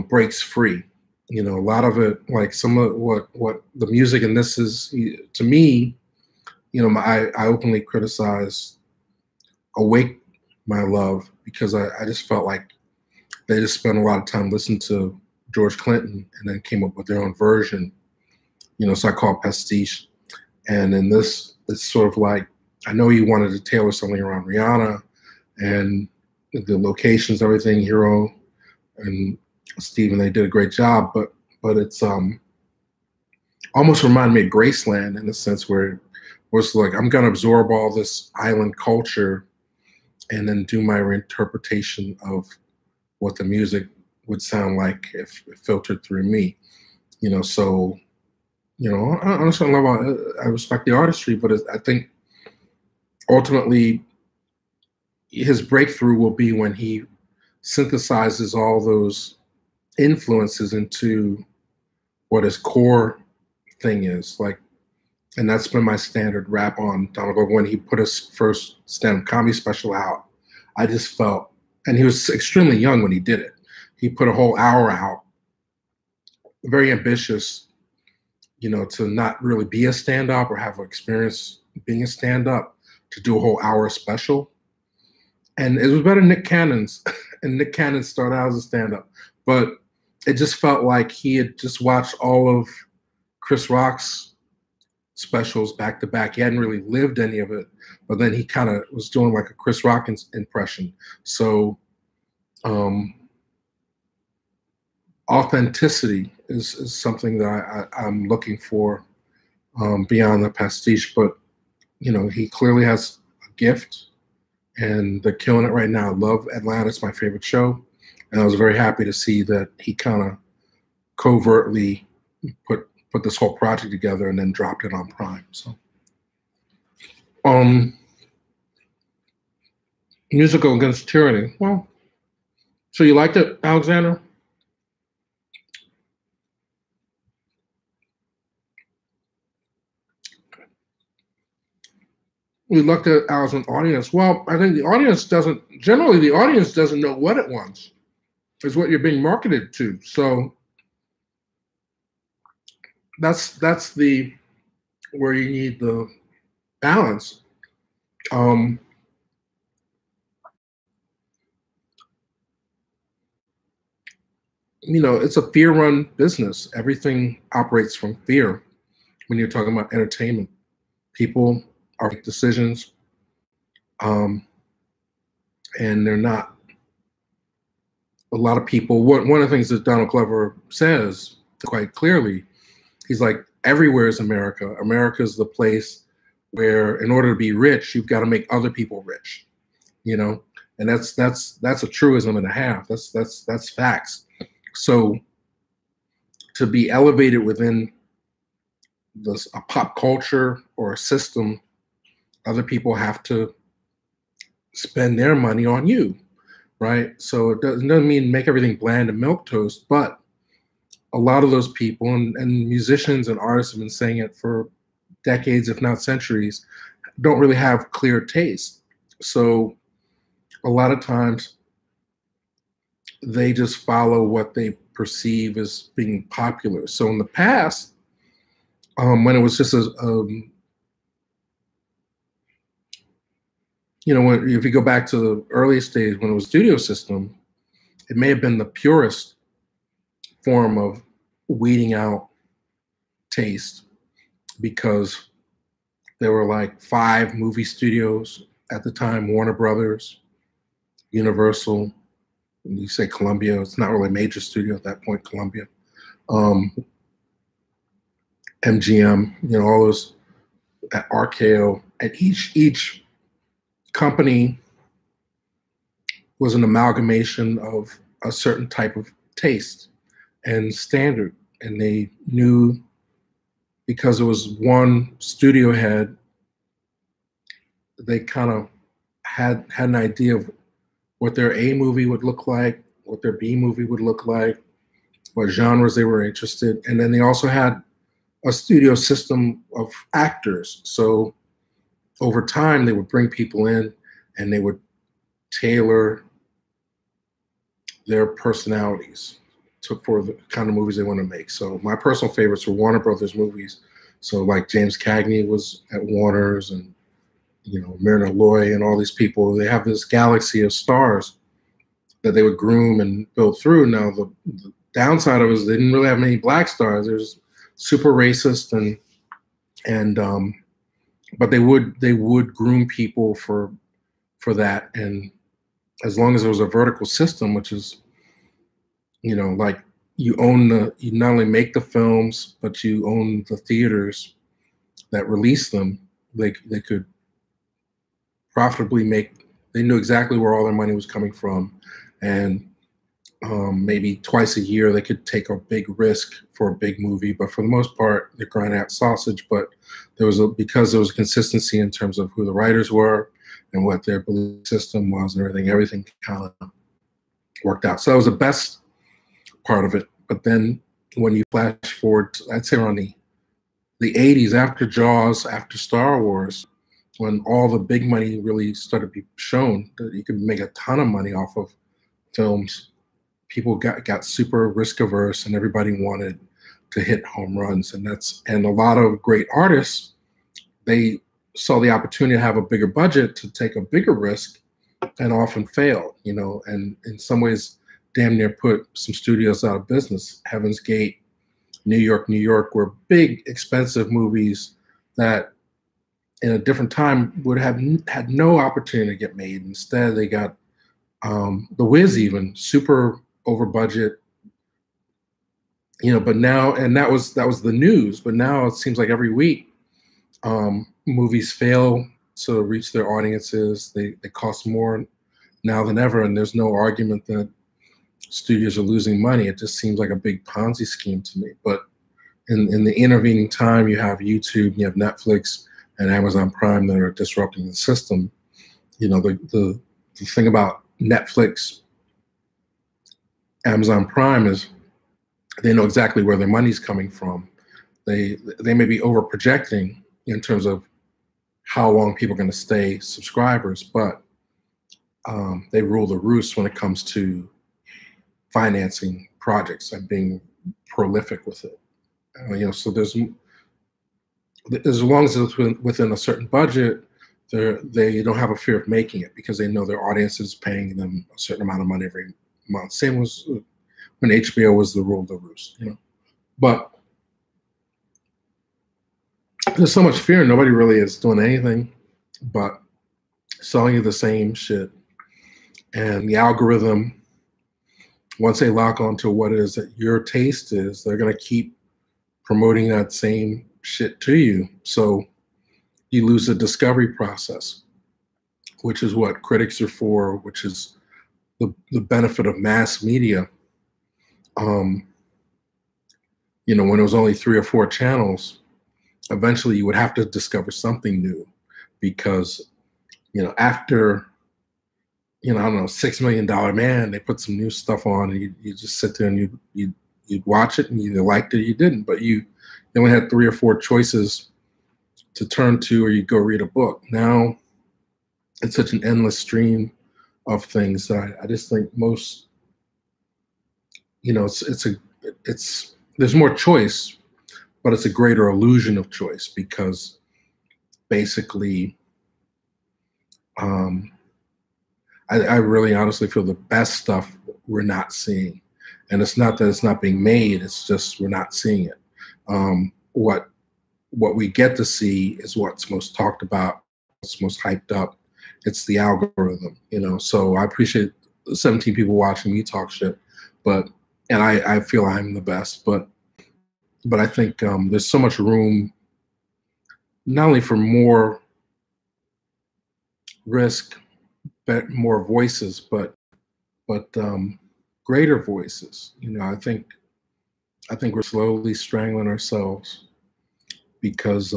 breaks free. A lot of it, like some of what the music in this is, to me, I openly criticize Awake My Love because I just felt like they just spent a lot of time listening to George Clinton and then came up with their own version. So I call it pastiche. And in this, it's sort of like, I know he wanted to tailor something around Rihanna and the locations, everything, Hero and Steven, they did a great job, but it's almost reminded me of Graceland in the sense where it was like, I'm gonna absorb all this island culture and then do my reinterpretation of what the music would sound like if it filtered through me. So I understand I respect the artistry, but I think ultimately his breakthrough will be when he synthesizes all those influences into what his core thing is. Like, and that's been my standard rap on Donald Glover. When he put his first stand-up comedy special out, I just felt, and he was extremely young when he did it. He put a whole hour out, very ambitious, to not really be a stand-up or have experience being a stand-up, to do a whole hour special. And it was better than Nick Cannon's, and Nick Cannon started out as a stand-up. But it just felt like he had just watched all of Chris Rock's specials back to back. He hadn't really lived any of it, but then he kind of was doing like a Chris Rock impression. So authenticity is something that I'm looking for beyond the pastiche. But he clearly has a gift, and they're killing it right now. I love Atlanta. It's my favorite show, and I was very happy to see that he kind of covertly put this whole project together and then dropped it on Prime. So, musical against tyranny. Well, so you liked it, Alexander? We looked at as an audience. Well, I think the audience doesn't know what it wants. It's what you're being marketed to. So that's the where you need the balance. it's a fear-run business. Everything operates from fear when you're talking about entertainment. People are making decisions, and they're not. A lot of people. One of the things that Donald Glover says quite clearly, he's like, everywhere is America. America is the place where, in order to be rich, you've got to make other people rich. And that's a truism and a half. That's facts. So to be elevated within a pop culture or a system, other people have to spend their money on you, right? So it doesn't mean make everything bland and milquetoast, but a lot of those people and musicians and artists have been saying it for decades, if not centuries, don't really have clear taste. So a lot of times they just follow what they perceive as being popular. So in the past, when it was just if you go back to the earliest days when it was studio system, it may have been the purest form of weeding out taste, because there were like 5 movie studios at the time: Warner Brothers, Universal, and you say Columbia, it's not really a major studio at that point, Columbia, MGM, all those, at RKO, and each company was an amalgamation of a certain type of taste and standard. And they knew, because it was one studio head, they kind of had an idea of what their A movie would look like, what their B movie would look like, what genres they were interested. And then they also had a studio system of actors. So over time, they would bring people in and they would tailor their personalities for the kind of movies they want to make. So my personal favorites were Warner Brothers movies. So like James Cagney was at Warner's, and Myrna Loy and all these people. They have this galaxy of stars that they would groom and build through. Now the downside of it is they didn't really have many black stars. There's super racist, but they would groom people for that. And as long as there was a vertical system, which is, like you not only make the films, but you own the theaters that release them. They could profitably they knew exactly where all their money was coming from. And maybe twice a year they could take a big risk for a big movie, but for the most part they're grinding out sausage. But because there was consistency in terms of who the writers were and what their belief system was and everything kind of worked out. So that was the best part of it. But then when you flash forward, I'd say around the 80s, after Jaws, after Star Wars, when all the big money really started to be shown, that you could make a ton of money off of films, people got super risk averse, and everybody wanted to hit home runs. And a lot of great artists, they saw the opportunity to have a bigger budget to take a bigger risk, and often failed, and in some ways damn near put some studios out of business. Heaven's Gate, New York were big, expensive movies that in a different time would have had no opportunity to get made. Instead, they got The Wiz, even super over budget, but now, and that was the news, but now it seems like every week movies fail to reach their audiences. They cost more now than ever, and there's no argument that studios are losing money. It just seems like a big Ponzi scheme to me. But in the intervening time, you have YouTube, you have Netflix and Amazon Prime that are disrupting the system. The thing about Netflix, Amazon Prime is they know exactly where their money's coming from. They may be over projecting in terms of how long people are going to stay subscribers, but they rule the roost when it comes to financing projects and being prolific with it. So there's, as long as it's within a certain budget, they don't have a fear of making it because they know their audience is paying them a certain amount of money every month. Same was when when HBO was the rule of the roost, you know. But there's so much fear, nobody really is doing anything but selling you the same shit. And the algorithm, once they lock onto what it is that your taste is, they're going to keep promoting that same shit to you. So you lose the discovery process, which is what critics are for, which is the benefit of mass media. You know, when it was only 3 or 4 channels, eventually you would have to discover something new, because, you know, after, you know, I don't know, $6 Million Man, they put some new stuff on, and you just sit there and you'd watch it, and you either liked it or you didn't, but you only had 3 or 4 choices to turn to, or you go read a book. Now it's such an endless stream of things that I just think most, you know, there's more choice, but it's a greater illusion of choice, because basically, I really honestly feel the best stuff we're not seeing. And it's not that it's not being made, it's just we're not seeing it. What we get to see is what's most talked about, what's most hyped up. It's the algorithm, you know. So I appreciate 17 people watching me talk shit, and I feel I'm the best, but I think there's so much room, not only for more risk, but more voices, but greater voices. You know, I think we're slowly strangling ourselves because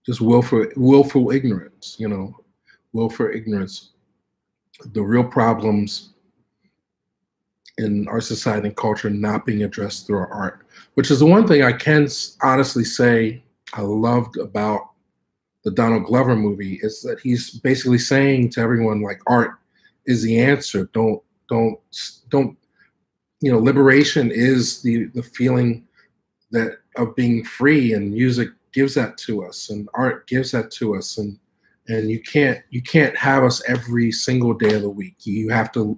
just willful ignorance. You know, willful ignorance. The real problems in our society and culture not being addressed through our art, which is the one thing I can honestly say I loved about the Donald Glover movie, is that he's basically saying to everyone, like, art is the answer. Don't, you know, liberation is the feeling that of being free, and music gives that to us, and art gives that to us, and you can't have us every single day of the week. You have to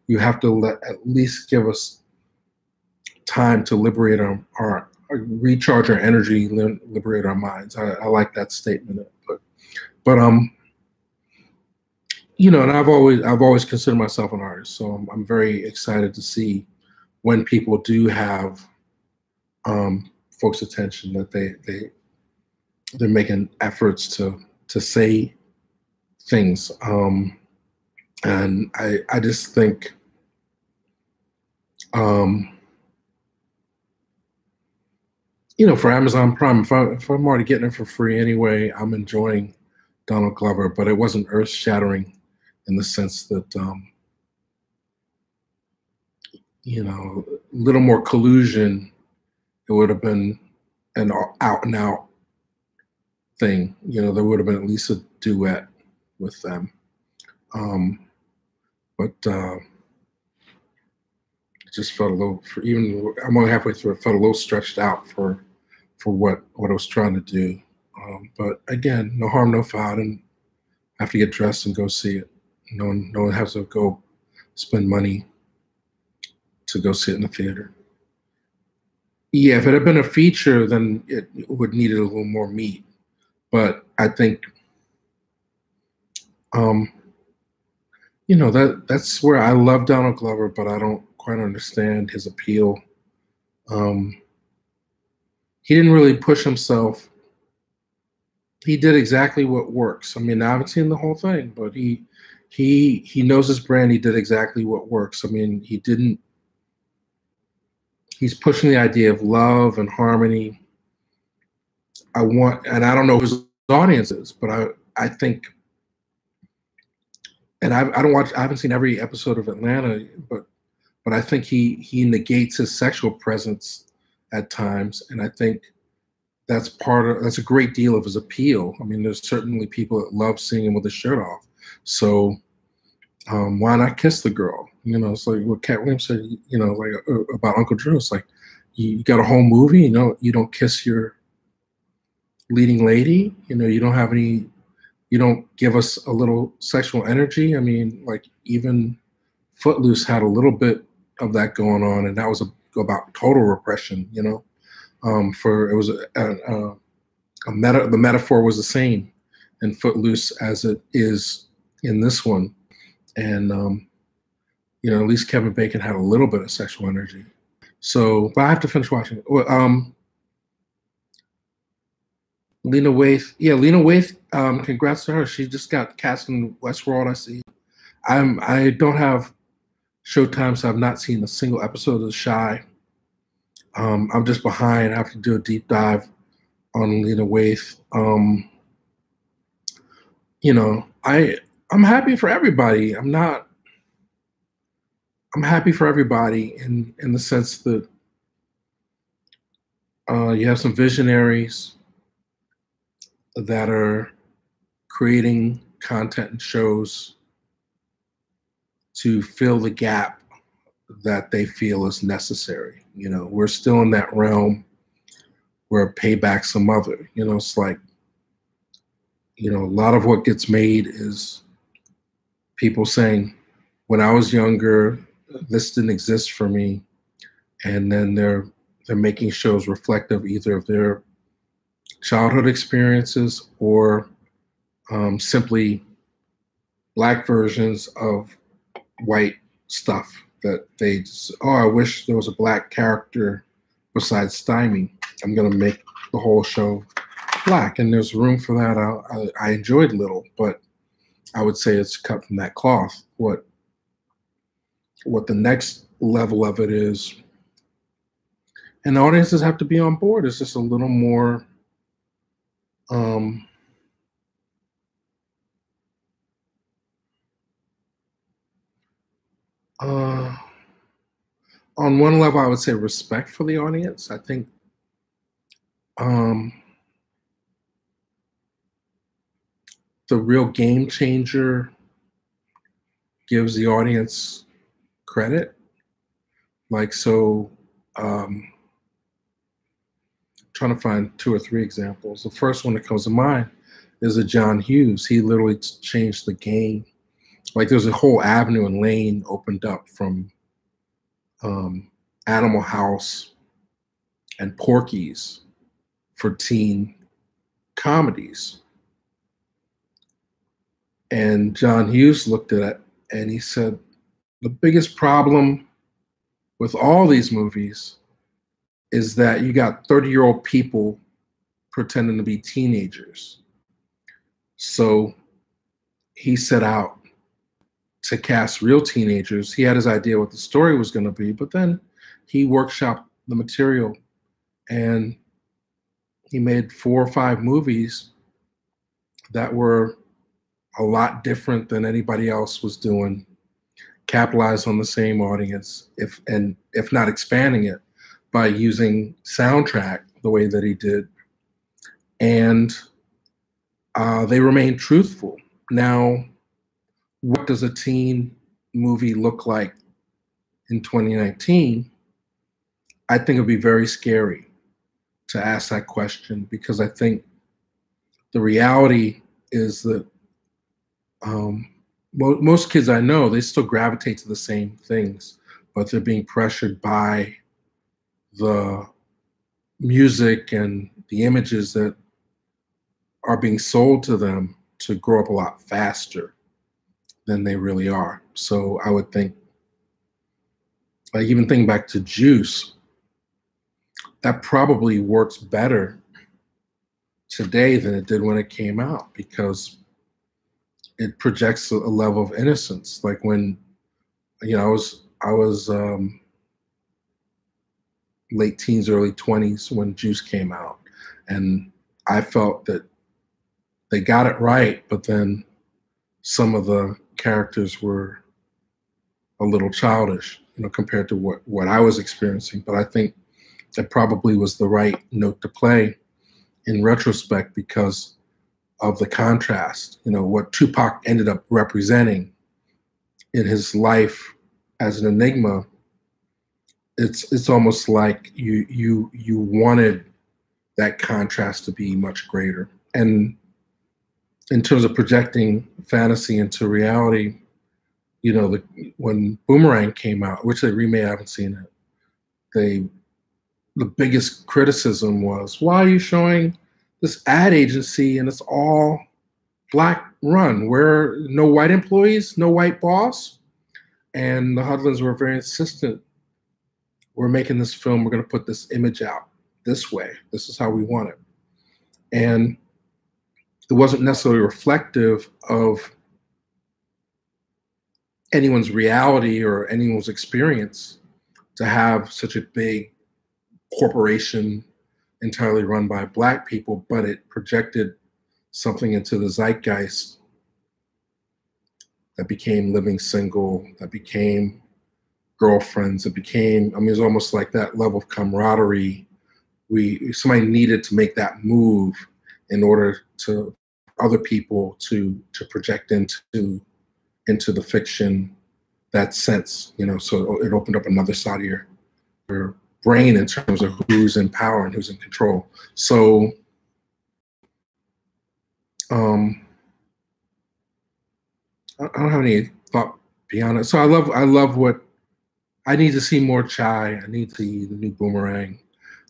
at least give us time to liberate our recharge our energy, liberate our minds. I like that statement, but you know, and I've always considered myself an artist, so I'm very excited to see when people do have folks' attention, that they're making efforts to say things, and I just think you know, for Amazon Prime, if I'm already getting it for free anyway, I'm enjoying Donald Glover, but it wasn't earth shattering in the sense that you know, a little more collusion, it would have been an out and out thing. You know, there would have been at least a duet with them. But it just felt a little, even I'm only halfway through, it felt a little stretched out for what I was trying to do. But again, no harm, no foul. And have to get dressed and go see it. No one has to go spend money to go sit in the theater. Yeah, if it had been a feature, then it would need a little more meat. But I think, you know, that's where I love Donald Glover, but I don't quite understand his appeal. He didn't really push himself. He did exactly what works. I mean, I haven't seen the whole thing, but he knows his brand. He did exactly what works. I mean, he's pushing the idea of love and harmony. And I don't know who his audience is, but I think, and I haven't seen every episode of Atlanta, but I think he negates his sexual presence at times, and I think that's a great deal of his appeal. I mean, there's certainly people that love seeing him with his shirt off. So why not kiss the girl? You know, it's like what Cat Williams said, you know, like about Uncle Drew. It's like, you got a whole movie, you know, you don't kiss your leading lady, you know, you don't give us a little sexual energy. I mean, like, even Footloose had a little bit of that going on, and that was about total repression. You know, for it was the metaphor was the same in Footloose as it is in this one, and you know, at least Kevin Bacon had a little bit of sexual energy. So, but I have to finish watching it. Well, Lena Waithe, yeah, Lena Waithe. Congrats to her. She just got cast in Westworld. I see. I don't have Showtime, so I've not seen a single episode of Shy. I'm just behind. I have to do a deep dive on Lena Waithe. You know, I'm happy for everybody. I'm happy for everybody in the sense that you have some visionaries that are creating content and shows to fill the gap that they feel is necessary. You know, we're still in that realm where payback's a mother. You know, it's like, you know, a lot of what gets made is people saying, when I was younger, this didn't exist for me. And then they're making shows reflective either of their childhood experiences or simply Black versions of white stuff that they just, oh, I wish there was a Black character besides Stymie. I'm going to make the whole show Black. And there's room for that. I enjoyed Little, but I would say it's cut from that cloth. What the next level of it is, and the audiences have to be on board, is just a little more on one level, I would say respect for the audience. I think the real game changer gives the audience credit. Like, so, trying to find 2 or 3 examples. The first one that comes to mind is a John Hughes. He literally changed the game. Like, there's a whole avenue and lane opened up from Animal House and Porky's for teen comedies. And John Hughes looked at it and he said, the biggest problem with all these movies is that you got 30-year-old people pretending to be teenagers. So he set out to cast real teenagers. He had his idea what the story was going to be, but then he workshopped the material and he made 4 or 5 movies that were a lot different than anybody else was doing, capitalized on the same audience, if not expanding it by using soundtrack the way that he did. And they remained truthful. Now, what does a teen movie look like in 2019? I think it'd be very scary to ask that question, because I think the reality is that most kids I know, they still gravitate to the same things, but they're being pressured by the music and the images that are being sold to them to grow up a lot faster than they really are. So I would think, like, even thinking back to Juice, that probably works better today than it did when it came out, because it projects a level of innocence. Like, when, you know, I was late teens, early 20s when Juice came out, and I felt that they got it right, but then some of the characters were a little childish, you know, compared to what I was experiencing. But I think that probably was the right note to play in retrospect, because of the contrast. You know, what Tupac ended up representing in his life as an enigma, it's almost like you wanted that contrast to be much greater. And in terms of projecting fantasy into reality, you know, when Boomerang came out, which they remade, I haven't seen it. The biggest criticism was, why are you showing this ad agency and it's all Black run? Where no white employees, no white boss? And the Hudlins were very insistent. We're making this film. We're going to put this image out this way. This is how we want it. And it wasn't necessarily reflective of anyone's reality or anyone's experience to have such a big corporation entirely run by Black people, but it projected something into the zeitgeist that became Living Single, that became Girlfriends, it became, I mean, it's almost like that level of camaraderie. Somebody needed to make that move in order to other people to project into the fiction that sense, you know, so it opened up another side of your brain in terms of who's in power and who's in control. So I don't have any thought beyond it. So I love what I need to see more Chai. I need to see the new Boomerang.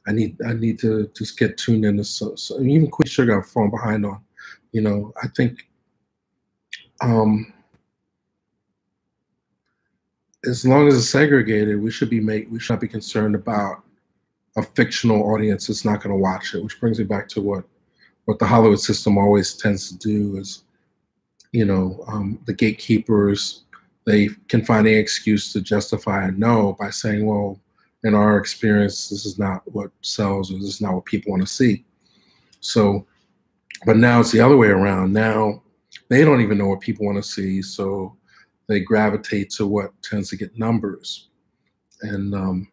I need to just get tuned in to so even Queen Sugar I've fallen behind on. You know, I think as long as it's segregated, we should not be concerned about a fictional audience that's not going to watch it. Which brings me back to what the Hollywood system always tends to do is, you know, the gatekeepers, they can find any excuse to justify a no by saying, well, in our experience, this is not what sells, or this is not what people want to see. So, but now it's the other way around. Now they don't even know what people want to see, so they gravitate to what tends to get numbers. And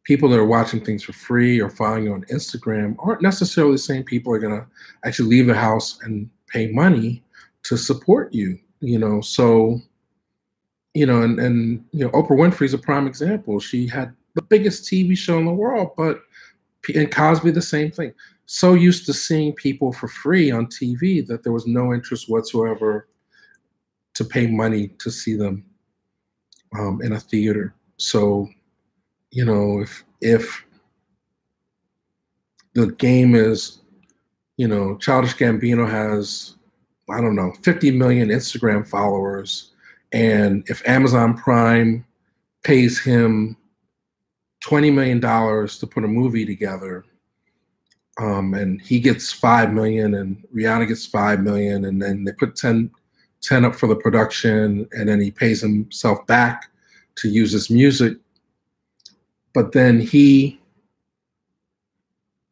people that are watching things for free or following you on Instagram aren't necessarily the same people are going to actually leave the house and pay money to support you, you know. So, you know, and you know, Oprah Winfrey's a prime example. She had the biggest TV show in the world, and Cosby the same thing. So used to seeing people for free on TV that there was no interest whatsoever to pay money to see them in a theater. So, you know, if the game is, you know, Childish Gambino has, I don't know, 50 million Instagram followers, and if Amazon Prime pays him $20 million to put a movie together, and he gets 5 million and Rihanna gets 5 million, and then they put 10 up for the production, and then he pays himself back to use his music. But then he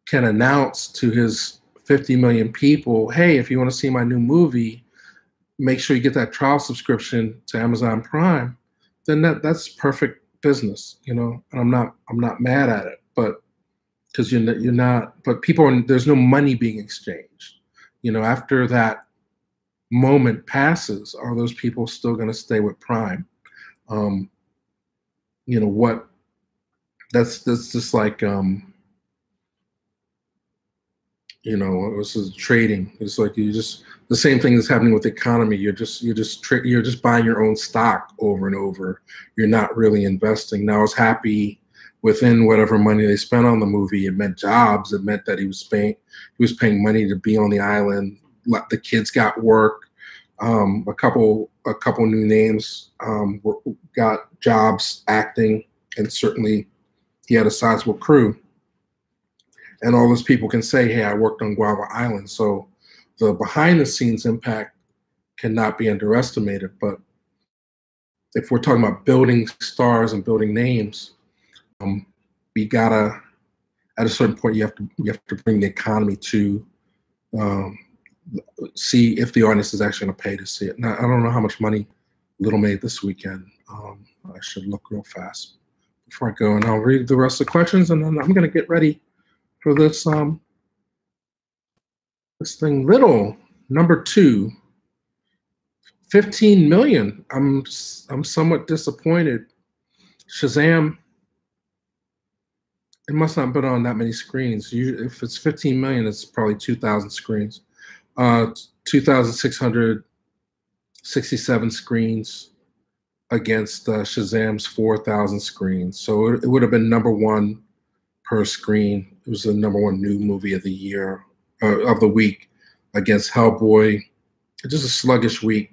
can announce to his 50 million people, hey, if you want to see my new movie, make sure you get that trial subscription to Amazon Prime. Then that's perfect business, you know. And I'm not mad at it, but because you're not. But there's no money being exchanged. You know, after that moment passes, are those people still going to stay with Prime? You know what? That's just like you know, this is trading. It's like the same thing that's happening with the economy. You're just buying your own stock over and over. You're not really investing. Now, I was happy within whatever money they spent on the movie. It meant jobs. It meant that he was paying money to be on the island. The kids got work. A couple new names got jobs acting, and certainly he had a sizable crew. And all those people can say, hey, I worked on Guava Island. So the behind the scenes impact cannot be underestimated. But if we're talking about building stars and building names, we gotta, at a certain point, you have to bring the economy to see if the artist is actually gonna pay to see it. Now, I don't know how much money Little made this weekend. I should look real fast before I go, and I'll read the rest of the questions, and then I'm gonna get ready for this this thing. Little, number 2, 15 million. I'm somewhat disappointed. Shazam, it must not have been on that many screens. If it's 15 million, it's probably 2,000 screens. 2,667 screens. against Shazam's 4,000 screens. So it would have been #1 per screen. It was the #1 new movie of the year, of the week, against Hellboy. Just a sluggish week.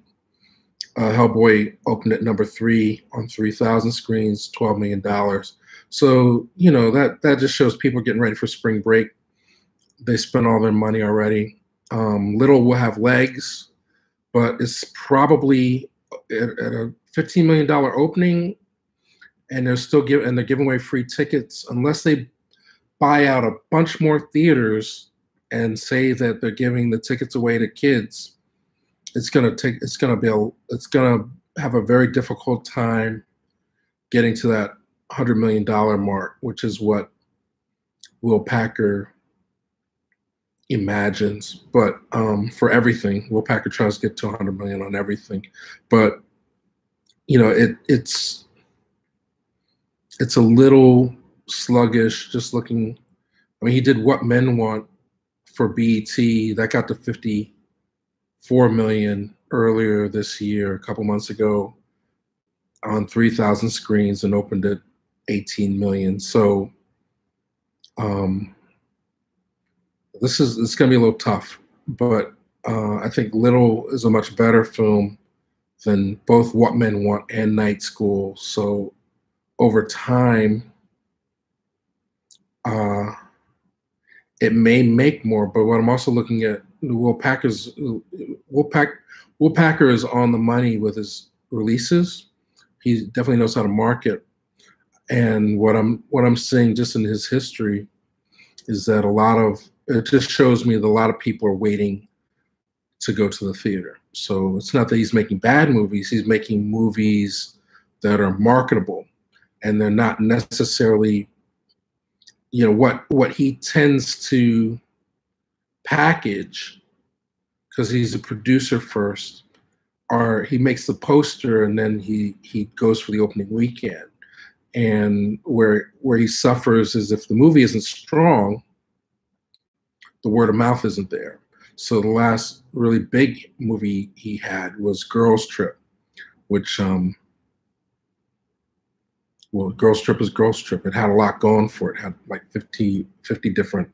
Hellboy opened at #3 on 3,000 screens, $12 million. So, you know, that just shows people getting ready for spring break. They spent all their money already. Little will have legs, but it's probably at a $15 million opening, and they're giving away free tickets unless they buy out a bunch more theaters and say that they're giving the tickets away to kids. It's gonna have a very difficult time getting to that $100 million mark, which is what Will Packer imagines. But for everything, Will Packer tries to get to 100 million on everything. But you know, it's a little sluggish. Just looking, I mean, he did What Men Want for BET. That got to 54 million earlier this year, a couple months ago, on 3,000 screens, and opened at 18 million. So it's going to be a little tough, but I think Little is a much better film than both What Men Want and Night School. So over time, it may make more. But what I'm also looking at, Will Packer is on the money with his releases. He definitely knows how to market. And what I'm seeing just in his history is that it just shows me that a lot of people are waiting to go to the theater. So it's not that he's making bad movies, he's making movies that are marketable, and they're not necessarily, you know, what he tends to package, because he's a producer first, or he makes the poster and then he goes for the opening weekend. And where he suffers is if the movie isn't strong, the word of mouth isn't there. So the last really big movie he had was Girls Trip, which Girls Trip is Girls Trip. It had a lot going for it. It had like 50 different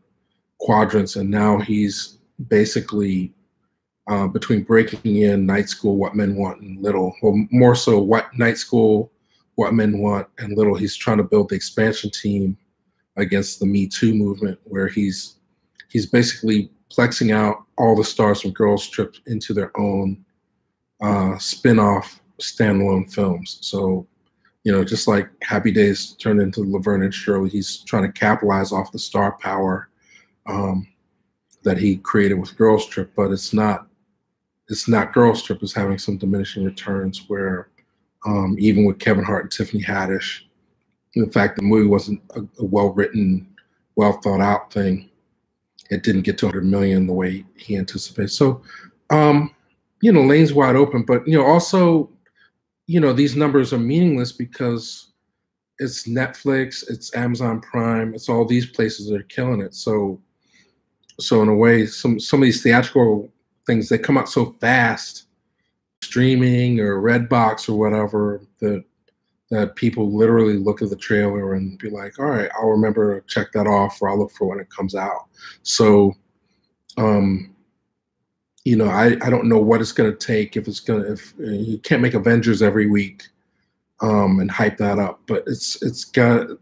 quadrants, and now he's basically between Breaking In, Night School, What Men Want, and Little. Well, more so Night School, What Men Want, and Little. He's trying to build the expansion team against the Me Too movement, where he's basically plexing out all the stars from Girls Trip into their own spin-off standalone films. So, you know, just like Happy Days turned into Laverne and Shirley, he's trying to capitalize off the star power that he created with Girls Trip, but it's not Girls Trip. It's having some diminishing returns, where even with Kevin Hart and Tiffany Haddish, in fact, the movie wasn't a well-written, well-thought-out thing. It didn't get to 100 million the way he anticipated. So, you know, lane's wide open, but, you know, also, you know, these numbers are meaningless because it's Netflix, it's Amazon Prime, it's all these places that are killing it. So in a way, some of these theatrical things, they come out so fast, streaming or Redbox or whatever, that people literally look at the trailer and be like, all right, I'll remember to check that off, or I'll look for when it comes out. So, you know, I don't know what it's going to take, if you can't make Avengers every week and hype that up, but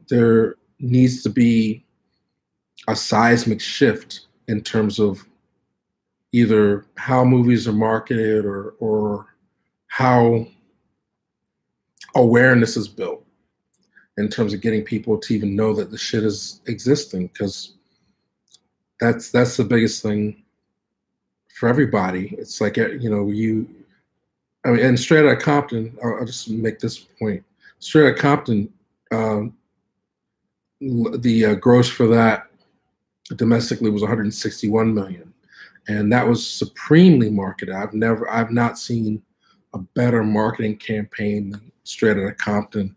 there needs to be a seismic shift in terms of either how movies are marketed or how awareness is built in terms of getting people to even know that the shit is existing, because that's the biggest thing for everybody. It's like, you know, I mean, and Straight Outta Compton, I'll just make this point. Straight Outta Compton, the gross for that domestically was 161 million, and that was supremely marketed. I've not seen a better marketing campaign than Straight Outta Compton.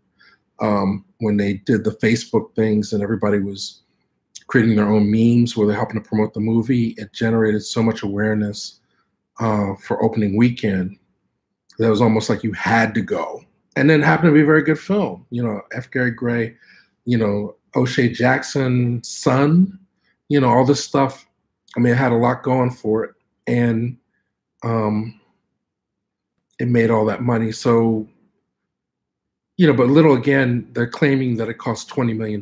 When they did the Facebook things and everybody was creating their own memes where they're helping to promote the movie, it generated so much awareness for opening weekend that it was almost like you had to go. and then happened to be a very good film. You know, F. Gary Gray, you know, O'Shea Jackson's son, you know, all this stuff. I mean, it had a lot going for it, and it made all that money. So, you know, but Little, again, they're claiming that it cost $20 million.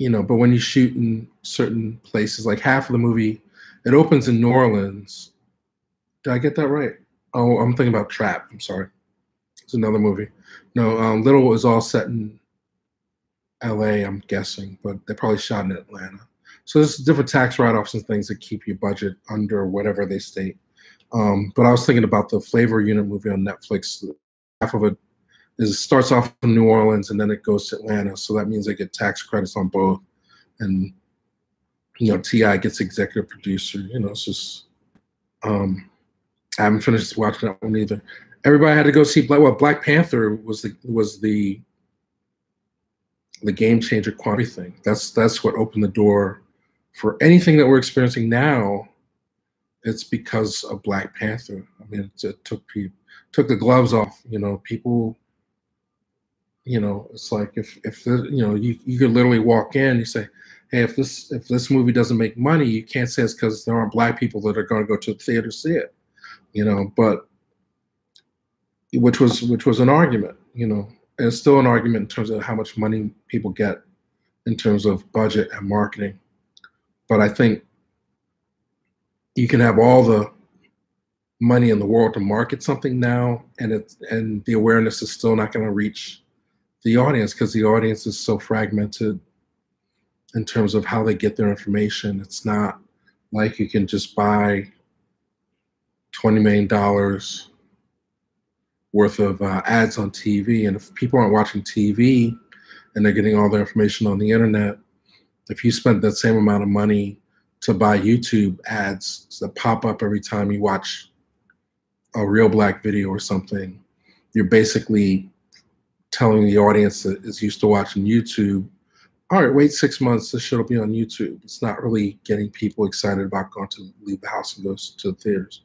You know, but when you shoot in certain places, like half of the movie, it opens in New Orleans. Did I get that right? Oh, I'm thinking about Trap. I'm sorry. It's another movie. No, Little is all set in LA, I'm guessing, but they probably shot in Atlanta. So there's different tax write-offs and things that keep your budget under whatever they state. But I was thinking about the Flavor Unit movie on Netflix. Half of it starts off in New Orleans and then it goes to Atlanta. So that means they get tax credits on both. And, you know, T.I. gets executive producer. You know, it's just, I haven't finished watching that one either. Everybody had to go see Black Panther was the game changer quantity thing. That's what opened the door for anything that we're experiencing now. It's because of Black Panther. I mean, it took the gloves off. You know, people. You know, it's like if you know, you could literally walk in and you say, hey, if this movie doesn't make money, you can't say it's because there aren't Black people that are going to go to the theater to see it. You know, but which was an argument. You know, and it's still an argument in terms of how much money people get in terms of budget and marketing. But I think you can have all the money in the world to market something now, and the awareness is still not going to reach the audience because the audience is so fragmented in terms of how they get their information. It's not like you can just buy $20 million worth of ads on TV. And if people aren't watching TV and they're getting all their information on the internet, if you spend that same amount of money to buy YouTube ads that pop up every time you watch a Real Black video or something, you're basically telling the audience that is used to watching YouTube, all right, wait 6 months, this shit will be on YouTube. It's not really getting people excited about going to leave the house and go to the theaters.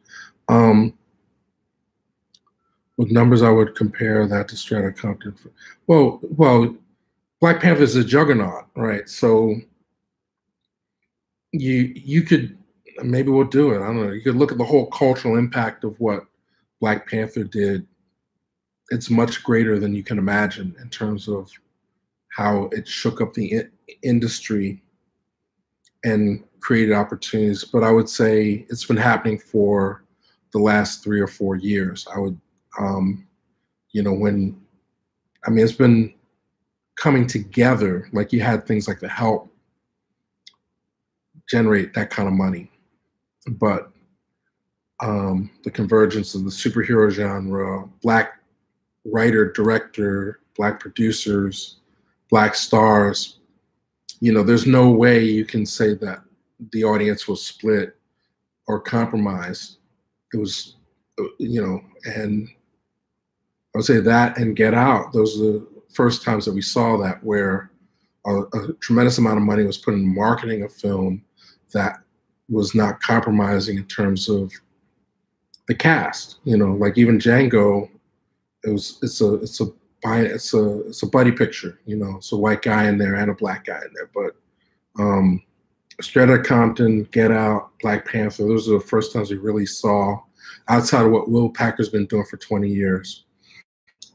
With numbers, I would compare that to Strata Compton. Well, Black Panther is a juggernaut, right? So you could, maybe we'll do it. I don't know. You could look at the whole cultural impact of what Black Panther did. It's much greater than you can imagine in terms of how it shook up the industry and created opportunities. But I would say it's been happening for the last 3 or 4 years. I would, you know, it's been coming together. Like you had things like The Help generate that kind of money, but the convergence of the superhero genre, Black writer, director, Black producers, Black stars, you know, there's no way you can say that the audience was split or compromised. It was, you know, and I would say that and Get Out, those are the first times that we saw that, where a tremendous amount of money was put into marketing a film that was not compromising in terms of the cast. You know, like even Django, it's a buddy picture. You know, it's a white guy in there and a Black guy in there. But Straight Outta Compton, Get Out, Black Panther, those are the first times we really saw, outside of what Will Packer's been doing for 20 years,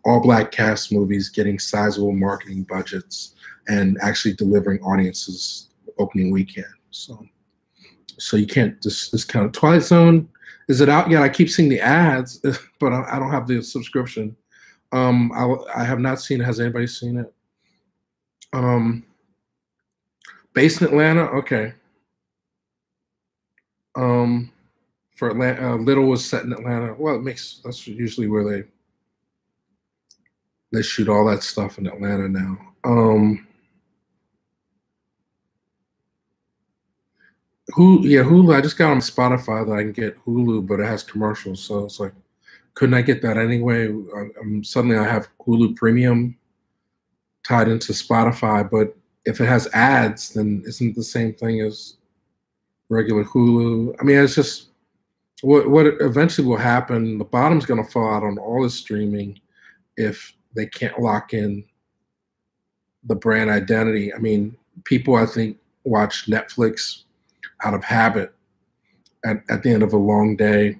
all Black cast movies getting sizable marketing budgets and actually delivering audiences opening weekend. So you can't discount it. Twilight Zone, is it out yet? I keep seeing the ads, but I don't have the subscription. I have not seen it. Has anybody seen it? Based in Atlanta, okay. For Atlanta, Little was set in Atlanta. Well, that's usually where they shoot all that stuff in Atlanta now. Hulu. I just got on Spotify that I can get Hulu, but it has commercials, so it's like, couldn't I get that anyway? Suddenly I have Hulu Premium tied into Spotify, but if it has ads, then isn't it the same thing as regular Hulu? I mean, it's just, what eventually will happen, the bottom's going to fall out on all the streaming if they can't lock in the brand identity. I mean, people, I think, watch Netflix out of habit at the end of a long day.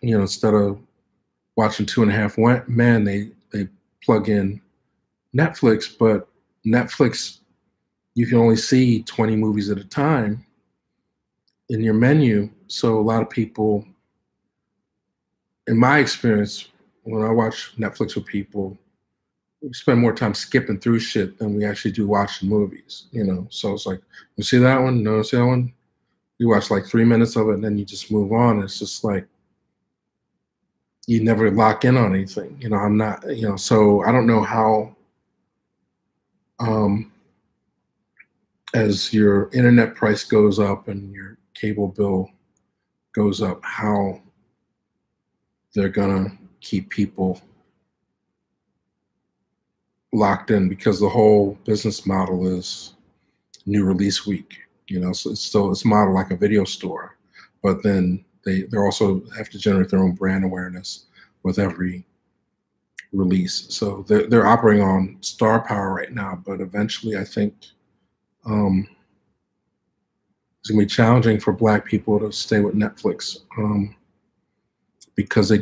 You know, instead of watching Two and a Half Men, they plug in Netflix, but Netflix, you can only see 20 movies at a time in your menu. So a lot of people, in my experience, when I watch Netflix with people, we spend more time skipping through shit than we actually do watching movies, you know? So it's like, you see that one? No, see that one? You watch like 3 minutes of it and then you just move on. It's just like, you never lock in on anything. You know, I'm not, you know, so I don't know how, um, as your internet price goes up and your cable bill goes up, how they're gonna keep people locked in, because the whole business model is new release week. You know, so it's modeled like a video store, but then they also have to generate their own brand awareness with every release. So they're operating on star power right now, but eventually I think it's gonna be challenging for Black people to stay with Netflix, because I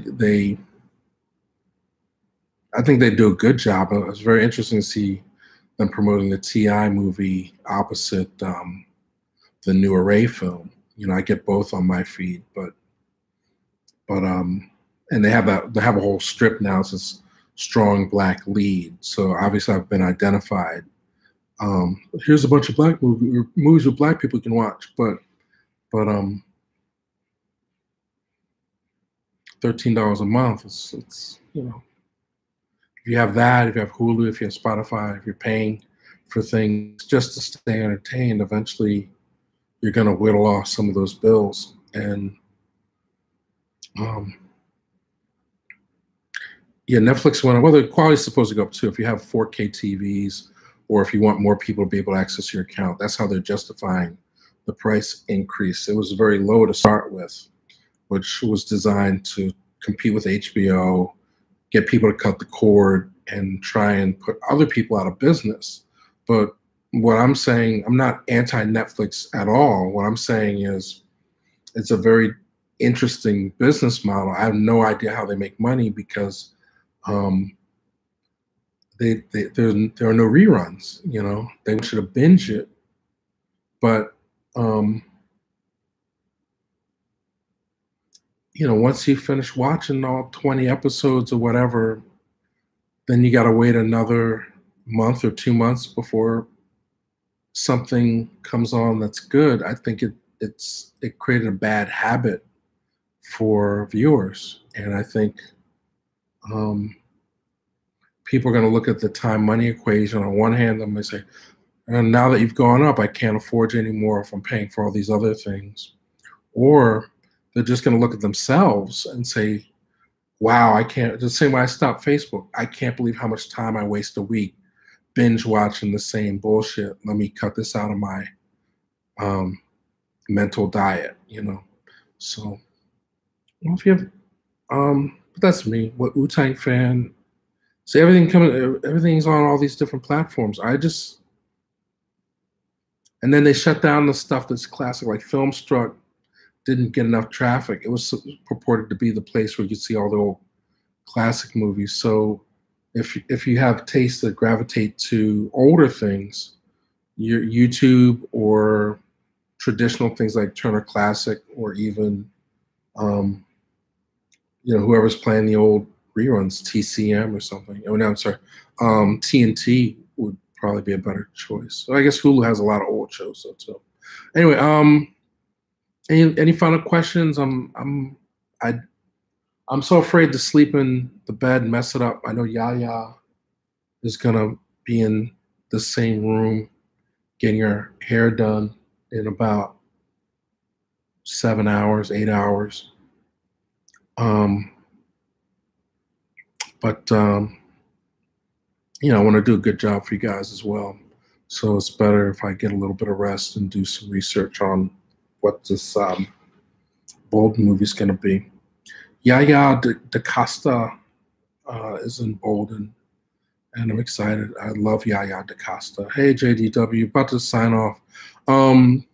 think they do a good job. It was very interesting to see them promoting the T.I. movie opposite the new Array film. You know, I get both on my feed, but and they have a whole strip now. It's this strong Black lead. So obviously I've been identified. Here's a bunch of Black movies with Black people can watch, but $13 a month. It's you know, if you have that, if you have Hulu, if you have Spotify, if you're paying for things just to stay entertained, eventually you're going to whittle off some of those bills. And yeah, Netflix went, well, the quality's supposed to go up too. If you have 4K TVs, or if you want more people to be able to access your account, that's how they're justifying the price increase. It was very low to start with, which was designed to compete with HBO, get people to cut the cord, and try and put other people out of business. But what I'm saying, I'm not anti-Netflix at all. What I'm saying is it's a very interesting business model. I have no idea how they make money, because there are no reruns. You know, they want you to binge it, but you know, once you finish watching all 20 episodes or whatever, then you got to wait another month or 2 months before something comes on that's good. I think it created a bad habit for viewers, and I think people are going to look at the time money equation. On one hand, they say, and now that you've gone up, I can't afford you anymore if I'm paying for all these other things. Or they're just going to look at themselves and say, wow, I can't, the same way I stopped Facebook, I can't believe how much time I waste a week binge watching the same bullshit. Let me cut this out of my mental diet, you know? So, well, if you have, but that's me, what Wu-Tang fan. So everything's on all these different platforms. And then they shut down the stuff that's classic, like Filmstruck didn't get enough traffic. It was purported to be the place where you could see all the old classic movies. So if you have tastes that gravitate to older things, your YouTube or traditional things like Turner Classic, or even you know, whoever's playing the old reruns, TCM or something. Oh no, I'm sorry, TNT would probably be a better choice. So I guess Hulu has a lot of old shows though too. Anyway, any final questions? I'm so afraid to sleep in the bed and mess it up. I know Yaya is gonna be in the same room getting her hair done in about 7 hours, 8 hours. But you know, I want to do a good job for you guys as well. So it's better if I get a little bit of rest and do some research on what this Bolden movie's going to be. Yaya DaCosta is in Bolden, and I'm excited. I love Yaya DaCosta. Hey, JDW, about to sign off. I'm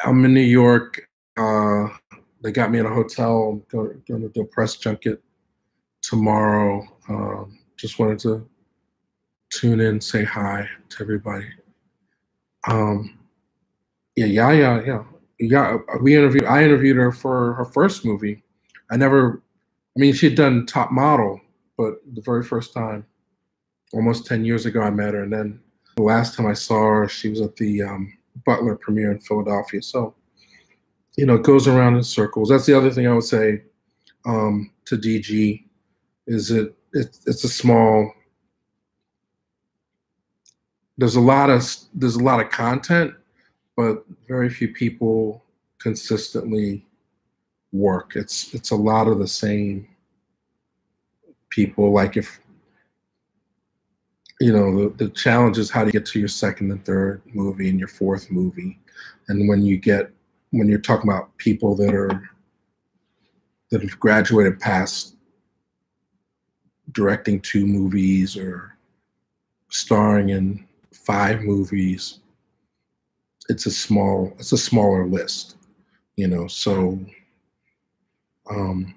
in New York. They got me in a hotel. I'm going to do a press junket tomorrow. Just wanted to tune in, say hi to everybody. Yeah. I interviewed her for her first movie. She had done Top Model, but the very first time, almost 10 years ago, I met her. And then the last time I saw her, she was at the Butler premiere in Philadelphia. So, it goes around in circles. That's the other thing I would say to DG is it's a small. There's a lot of content, but very few people consistently work. It's a lot of the same people. Like if the challenge is how to get to your second and third movie and your fourth movie, and when you're talking about people that have graduated past directing 2 movies or starring in 5 movies, it's a smaller list, so I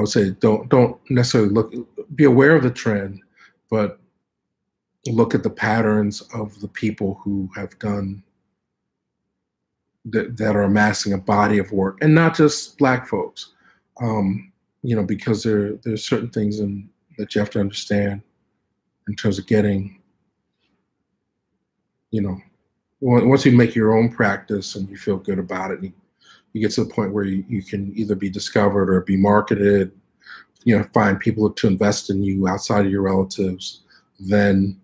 would say don't necessarily be aware of the trend, but look at the patterns of the people who have done that are amassing a body of work, and not just Black folks, because there's certain things that you have to understand in terms of getting, once you make your own practice and you feel good about it, and you get to the point where you can either be discovered or be marketed, find people to invest in you outside of your relatives, then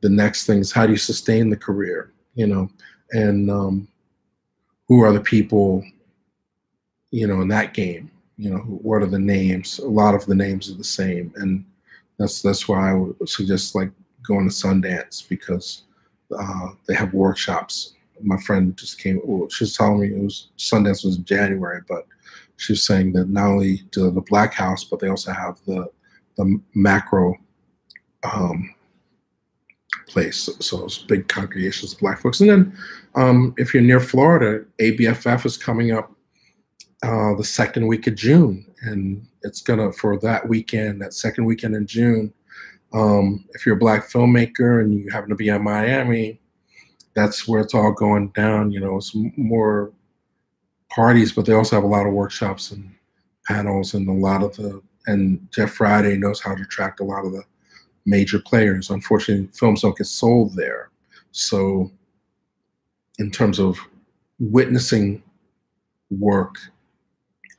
the next thing is how do you sustain the career, and who are the people, in that game, what are the names? A lot of the names are the same, and that's why I would suggest like going to Sundance, because they have workshops. My friend just came. She was telling me Sundance was in January, but she was saying that not only do the Black House, but they also have the macro place. So it's big congregations of Black folks. And then if you're near Florida, ABFF is coming up the second week of June, and it's for that weekend, that second weekend in June. If you're a Black filmmaker and you happen to be in Miami, that's where it's all going down. It's more parties, but they also have a lot of workshops and panels, and and Jeff Friday knows how to attract a lot of the major players. Unfortunately, films don't get sold there. So in terms of witnessing work,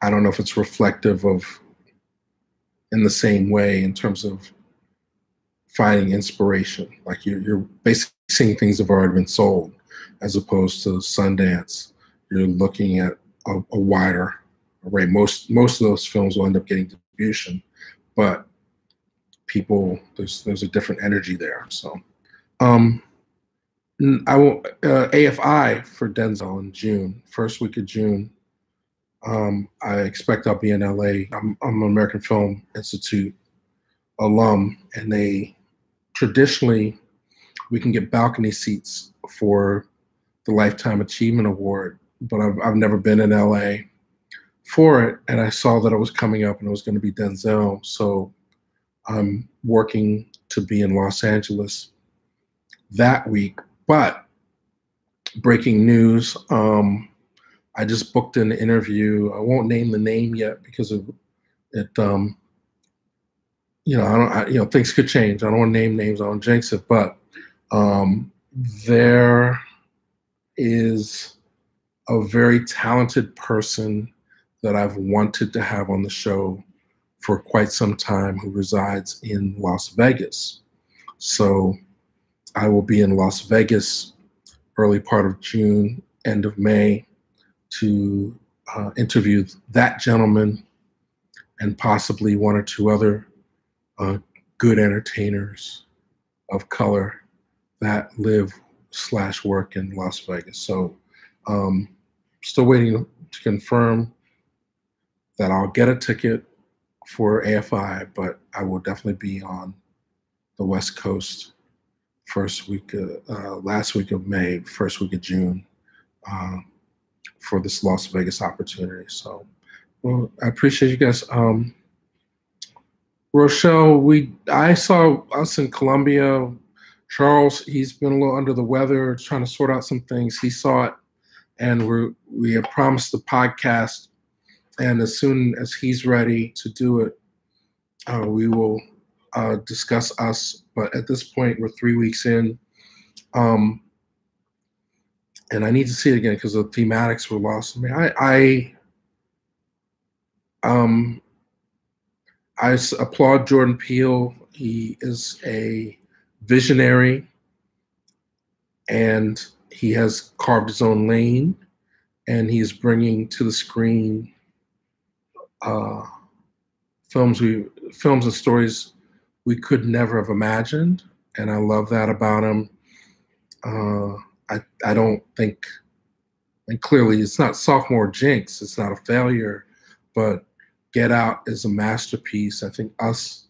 I don't know if it's reflective of in the same way in terms of finding inspiration. Like you're basically seeing things that have already been sold, as opposed to Sundance. You're looking at a wider array. Most of those films will end up getting distribution, but there's a different energy there. So I will AFI for Denzel in June, first week of June. I expect I'll be in LA. I'm an American Film Institute alum, and traditionally we can get balcony seats for the Lifetime Achievement Award, but I've never been in LA for it, and I saw that it was coming up and it was going to be Denzel, so I'm working to be in Los Angeles that week. But breaking news, I just booked an interview. I won't name the name yet because of it. Things could change. I don't want to name names. I don't jinx it. But there is a very talented person that I've wanted to have on the show for quite some time, who resides in Las Vegas. So I will be in Las Vegas early part of June, end of May, to interview that gentleman and possibly 1 or 2 other good entertainers of color that live/work in Las Vegas. So still waiting to confirm that I'll get a ticket for AFI, but I will definitely be on the West Coast last week of May, first week of June, for this Las Vegas opportunity. So, well, I appreciate you guys. Rochelle, I saw us in Colombia. Charles, he's been a little under the weather, trying to sort out some things. He saw it, and we have promised the podcast. And as soon as he's ready to do it, we will discuss us. But at this point, we're 3 weeks in, and I need to see it again because the thematics were lost to me. I applaud Jordan Peele. He is a visionary, and he has carved his own lane, and he is bringing to the screen films and stories we could never have imagined, and I love that about him. I don't think, and clearly it's not sophomore jinx, it's not a failure, but Get Out is a masterpiece. I think Us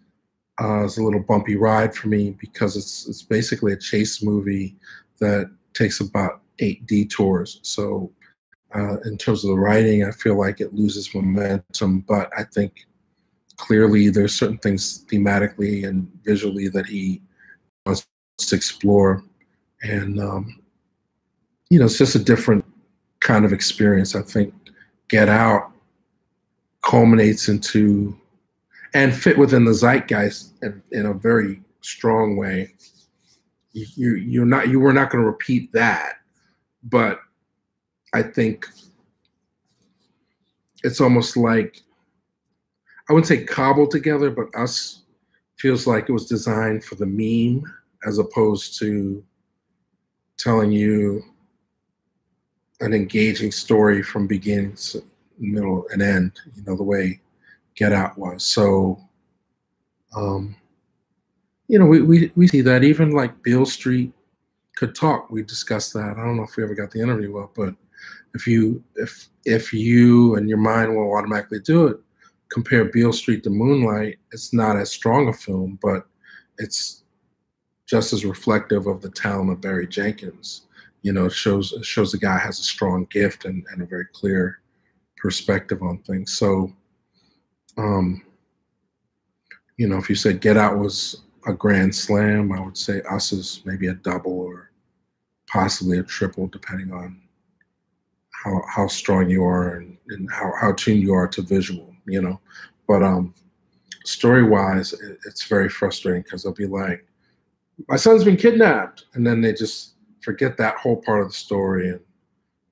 is a little bumpy ride for me because it's basically a chase movie that takes about 8 detours. So in terms of the writing, I feel like it loses momentum, but I think clearly there's certain things thematically and visually that he wants to explore. And, it's just a different kind of experience. I think Get Out culminates into and fit within the zeitgeist in a very strong way. You were not going to repeat that, but I think it's almost like, I wouldn't say cobbled together, but Us feels like it was designed for the meme as opposed to telling you an engaging story from beginning to middle and end, the way Get Out was. So, we see that. Even like Beale Street Could Talk, we discussed that. I don't know if we ever got the interview up, but if you and your mind will automatically do it, compare Beale Street to Moonlight, it's not as strong a film, but it's just as reflective of the talent of Barry Jenkins. It shows the guy has a strong gift and a very clear perspective on things. So, if you said Get Out was a grand slam, I would say Us is maybe a double or possibly a triple, depending on how strong you are and how tuned you are to visual, But story-wise, it's very frustrating because they'll be like, my son's been kidnapped, and then they just forget that whole part of the story and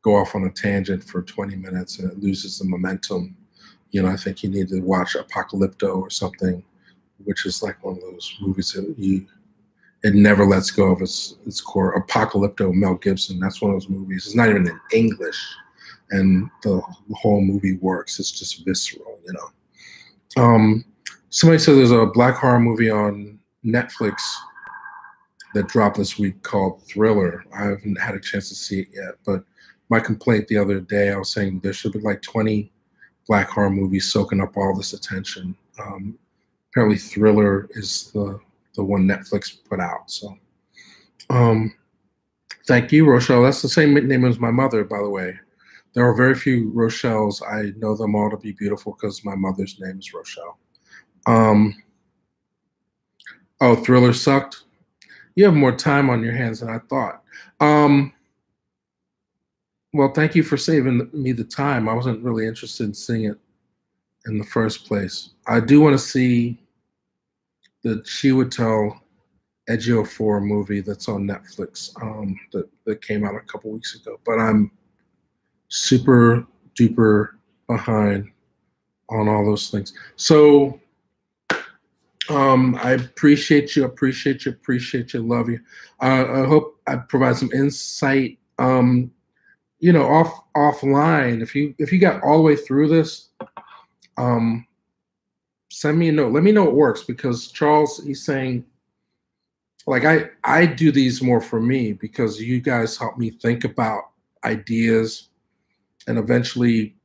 go off on a tangent for 20 minutes, and it loses the momentum. I think you need to watch Apocalypto or something, which is like one of those movies that it never lets go of its core. Apocalypto, Mel Gibson, that's one of those movies. It's not even in English, and the whole movie works. It's just visceral, Somebody said there's a black horror movie on Netflix that dropped this week called Thriller. I haven't had a chance to see it yet, but my complaint the other day, I was saying there should be like 20 black horror movies soaking up all this attention. Apparently Thriller is the one Netflix put out. So thank you, Rochelle. That's the same name as my mother, by the way. There are very few Rochelles. I know them all to be beautiful because my mother's name is Rochelle. Thriller sucked. You have more time on your hands than I thought. Well, thank you for saving me the time. I wasn't really interested in seeing it in the first place. I do want to see the Chiwetel Ejiofor movie that's on Netflix that came out a couple weeks ago. But I'm super duper behind on all those things. So I appreciate you, love you. I hope I provide some insight. Offline. If you got all the way through this, send me a note. Let me know it works, because Charles, he's saying, like, I do these more for me because you guys help me think about ideas and eventually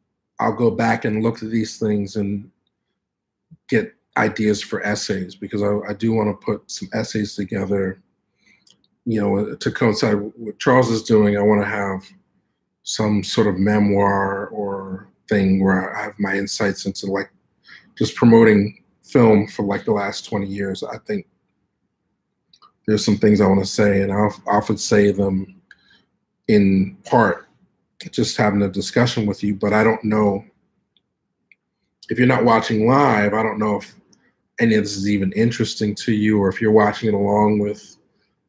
I'll go back and look at these things and get ideas for essays, because I do want to put some essays together, to coincide with what Charles is doing. I want to have some sort of memoir or thing where I have my insights into like just promoting film for like the last 20 years. I think there's some things I want to say, and I'll often say them in part just having a discussion with you, but I don't know if you're not watching live. I don't know if any of this is even interesting to you, or if you're watching it along with,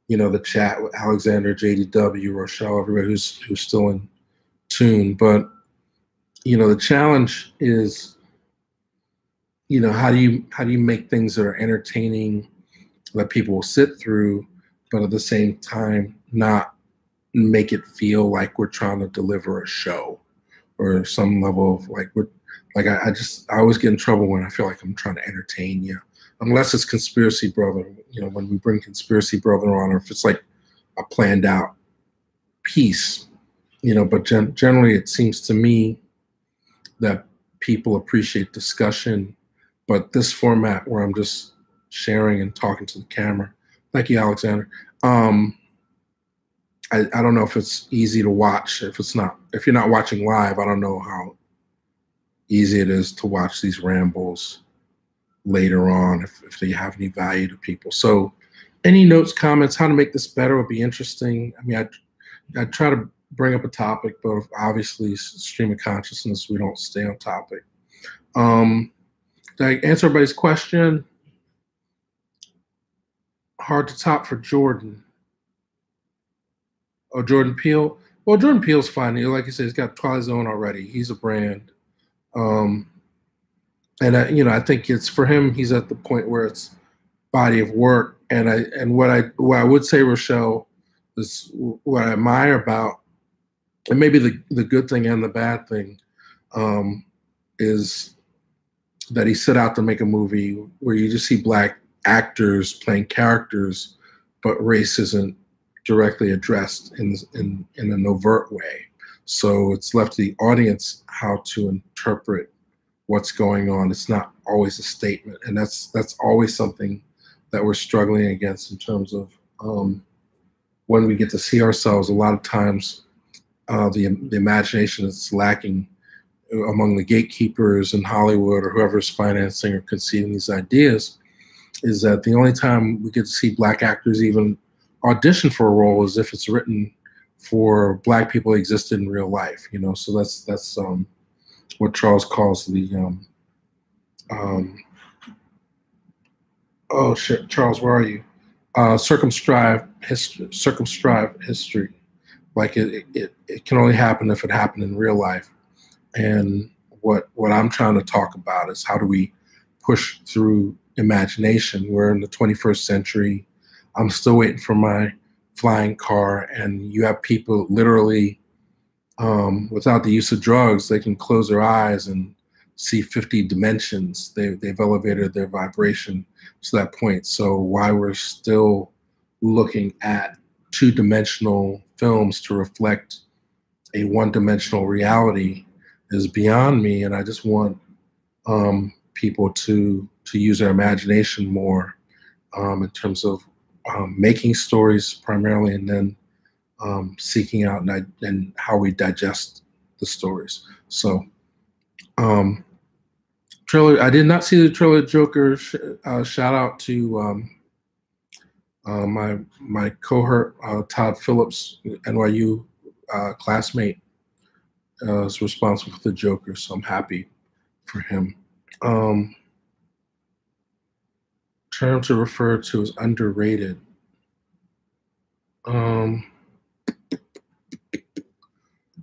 the chat with Alexander, JDW, Rochelle, everybody who's still in tune. But, the challenge is, how do you make things that are entertaining that people will sit through, but at the same time not make it feel like we're trying to deliver a show or some level of I always get in trouble when I feel like I'm trying to entertain you, unless it's Conspiracy Brother, when we bring Conspiracy Brother on, or if it's like a planned out piece, but generally it seems to me that people appreciate discussion, but this format where I'm just sharing and talking to the camera. Thank you, Alexander. I don't know if it's easy to watch. If you're not watching live, I don't know how easy it is to watch these rambles later on, if they have any value to people. So any notes, comments, how to make this better would be interesting. I mean, I try to bring up a topic, but obviously stream of consciousness, we don't stay on topic. Did I answer everybody's question? Hard to top for Jordan. Oh, Jordan Peele. Well, Jordan Peele's fine. Like you said, he's got Twilight Zone already. He's a brand. And I think it's for him. He's at the point where it's body of work. And what I would say, Rochelle, is what I admire about, and maybe the good thing and the bad thing, is that he set out to make a movie where you just see Black actors playing characters, but race isn't directly addressed in an overt way. So it's left to the audience how to interpret what's going on. It's not always a statement, and that's always something that we're struggling against in terms of when we get to see ourselves. A lot of times, the imagination is lacking among the gatekeepers in Hollywood or whoever's financing or conceiving these ideas. Is that the only time we get to see Black actors even audition for a role is if it's written for Black people that existed in real life, So that's what Charles calls the oh shit, Charles, where are you? Circumscribed history. Like it can only happen if it happened in real life. And what I'm trying to talk about is how do we push through imagination. We're in the 21st century. I'm still waiting for my flying car, and you have people literally, without the use of drugs, they can close their eyes and see 50 dimensions. They've elevated their vibration to that point. So why we're still looking at two-dimensional films to reflect a one-dimensional reality is beyond me, and I just want people to use their imagination more in terms of making stories primarily, and then seeking out and how we digest the stories. So, trailer. I did not see the trailer Joker. Shout out to my cohort Todd Phillips, NYU classmate, is responsible for the Joker. So I'm happy for him. Term to refer to as underrated. I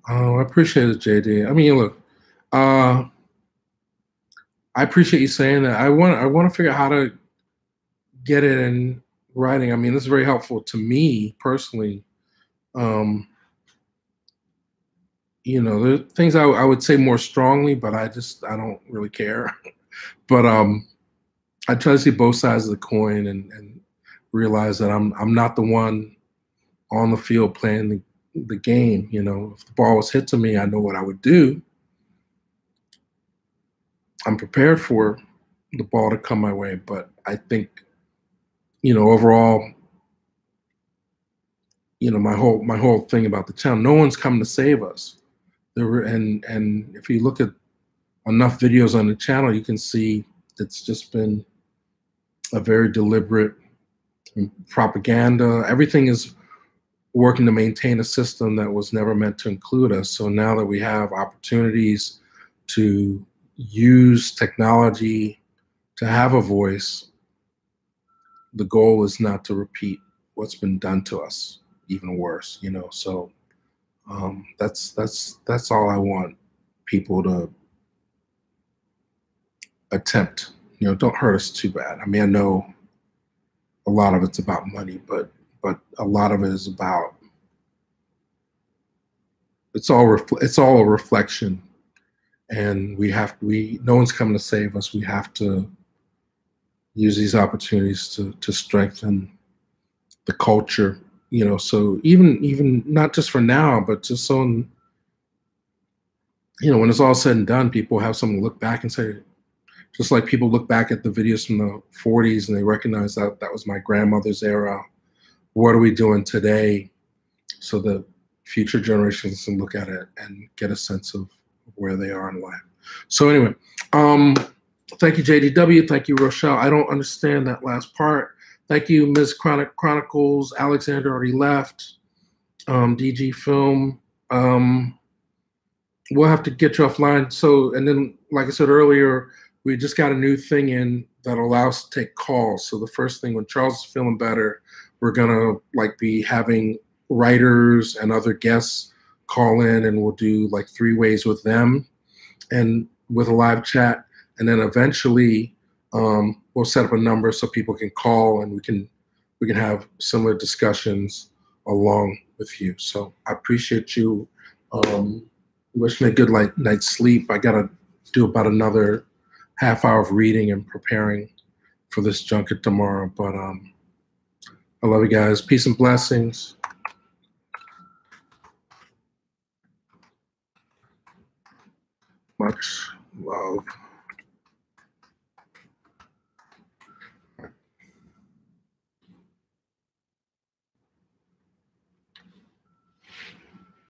appreciate it, JD. I mean, look, I appreciate you saying that. I want to figure out how to get it in writing. I mean, this is very helpful to me personally. There are things I would say more strongly, but I don't really care. But I try to see both sides of the coin and realize that I'm not the one on the field playing the game. You know, if the ball was hit to me, I know what I would do. I'm prepared for the ball to come my way, but I think, you know, overall, you know, my whole thing about the channel, no one's coming to save us. And if you look at enough videos on the channel, you can see it's just been a very deliberate propaganda. Everything is working to maintain a system that was never meant to include us. So now that we have opportunities to use technology to have a voice, the goal is not to repeat what's been done to us, even worse, you know. So that's all I want people to attempt. You know, don't hurt us too bad. I mean, I know a lot of it's about money, but a lot of it is about, it's all a reflection, and no one's coming to save us. We have to use these opportunities to strengthen the culture, you know. So even not just for now, but just so you know, when it's all said and done, people have something to look back and say, just like people look back at the videos from the 40s and they recognize that that was my grandmother's era. What are we doing today? So the future generations can look at it and get a sense of where they are in life. So anyway, thank you, JDW. Thank you, Rochelle. I don't understand that last part. Thank you, Ms. Chronicles. Alexander already left. DG Film. We'll have to get you offline. So, and then, like I said earlier, we just got a new thing in that allows us to take calls. So the first thing, when Charles is feeling better, we're gonna like be having writers and other guests call in, and we'll do like 3 ways with them and with a live chat. And then eventually we'll set up a number so people can call and we can have similar discussions along with you. So I appreciate you. Wish me a good night's sleep. I gotta do about another half hour of reading and preparing for this junket tomorrow. But I love you guys. Peace and blessings. Much love.